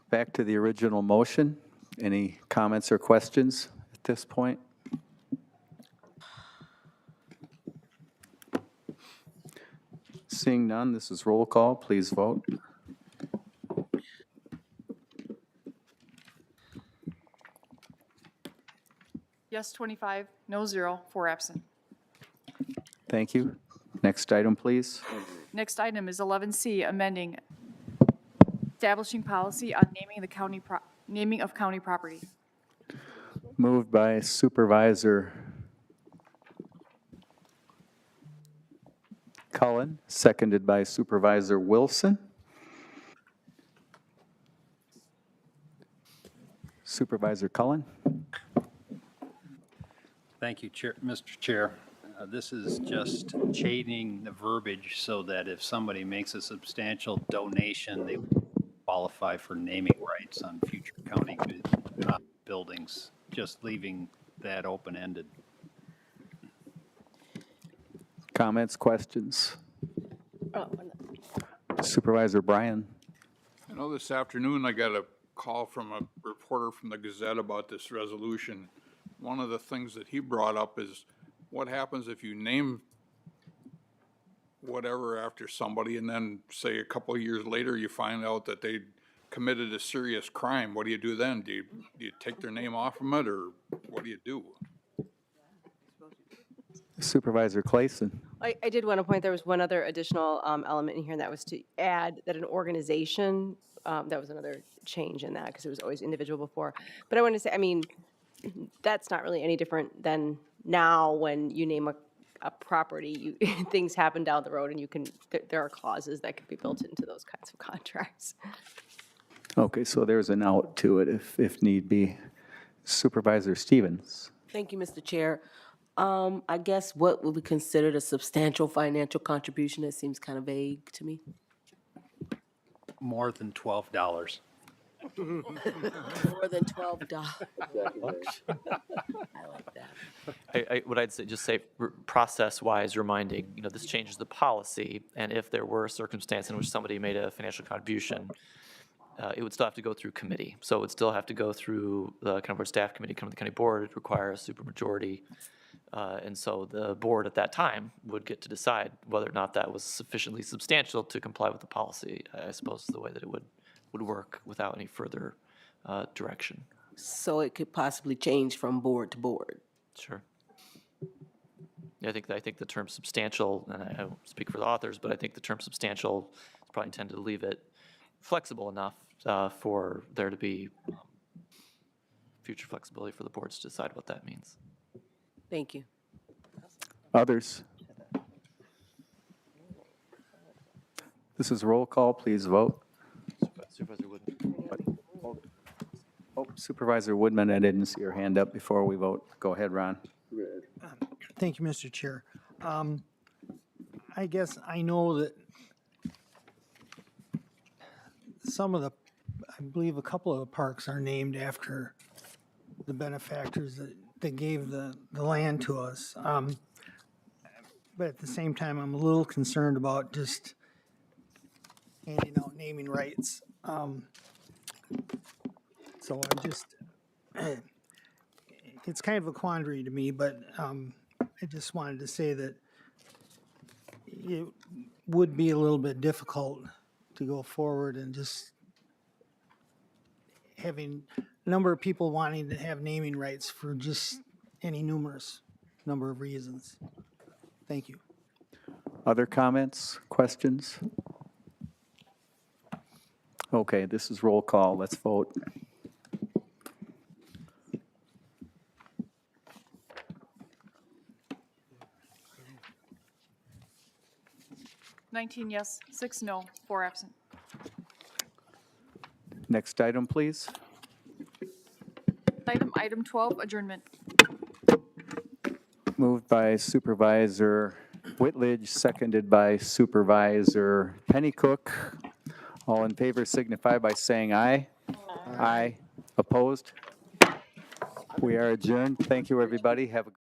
Back to the original motion. Any comments or questions at this point? Seeing none, this is roll call. Please vote. Yes, 25, no 0, 4 absent. Thank you. Next item, please. Next item is 11C, amending establishing policy on naming the county Naming of county property. Moved by Supervisor Cullen, seconded by Supervisor Wilson. Supervisor Cullen? Thank you, Mr. Chair. This is just changing the verbiage so that if somebody makes a substantial donation, they qualify for naming rights on future county buildings, just leaving that open-ended. Comments, questions? Supervisor Bryan? I know this afternoon I got a call from a reporter from the Gazette about this resolution. One of the things that he brought up is what happens if you name whatever after somebody and then say a couple of years later you find out that they committed a serious crime? What do you do then? Do you take their name off from it, or what do you do? Supervisor Clayson? I did want to point, there was one other additional element in here, and that was to add that an organization, that was another change in that, because it was always individual before. But I want to say, I mean, that's not really any different than now when you name a property, things happen down the road, and you can, there are clauses that can be built into those kinds of contracts. Okay, so there's an out to it if need be. Supervisor Stevens? Thank you, Mr. Chair. I guess what would be considered a substantial financial contribution? It seems kind of vague to me. More than $12. More than $12. I like that. What I'd say, just say process-wise, reminding, this changes the policy, and if there were a circumstance in which somebody made a financial contribution, it would still have to go through committee. So it would still have to go through the county board staff committee, come to the county board, it requires a supermajority. And so the board at that time would get to decide whether or not that was sufficiently substantial to comply with the policy, I suppose is the way that it would work without any further direction. So it could possibly change from board to board. Sure. Yeah, I think the term substantial, and I won't speak for the authors, but I think the term substantial is probably intended to leave it flexible enough for there to be future flexibility for the boards to decide what that means. Thank you. Others? This is roll call, please vote. Supervisor Woodman. Oh, Supervisor Woodman, I didn't see your hand up before we vote. Go ahead, Ron. Thank you, Mr. Chair. I guess I know that I believe a couple of the parks are named after the benefactors that gave the land to us. But at the same time, I'm a little concerned about just handing out naming rights. So it's kind of a quandary to me, but I just wanted to say that it would be a little bit difficult to go forward and just having a number of people wanting to have naming rights for just any numerous number of reasons. Thank you. Other comments, questions? Okay, this is roll call. Let's vote. Nineteen yes, 6 no, 4 absent. Next item, please. Item 12, adjournment. Moved by Supervisor Whitledge, seconded by Supervisor Pennycook. All in favor signify by saying aye. Aye. Opposed? We are adjourned. Thank you, everybody. Have a good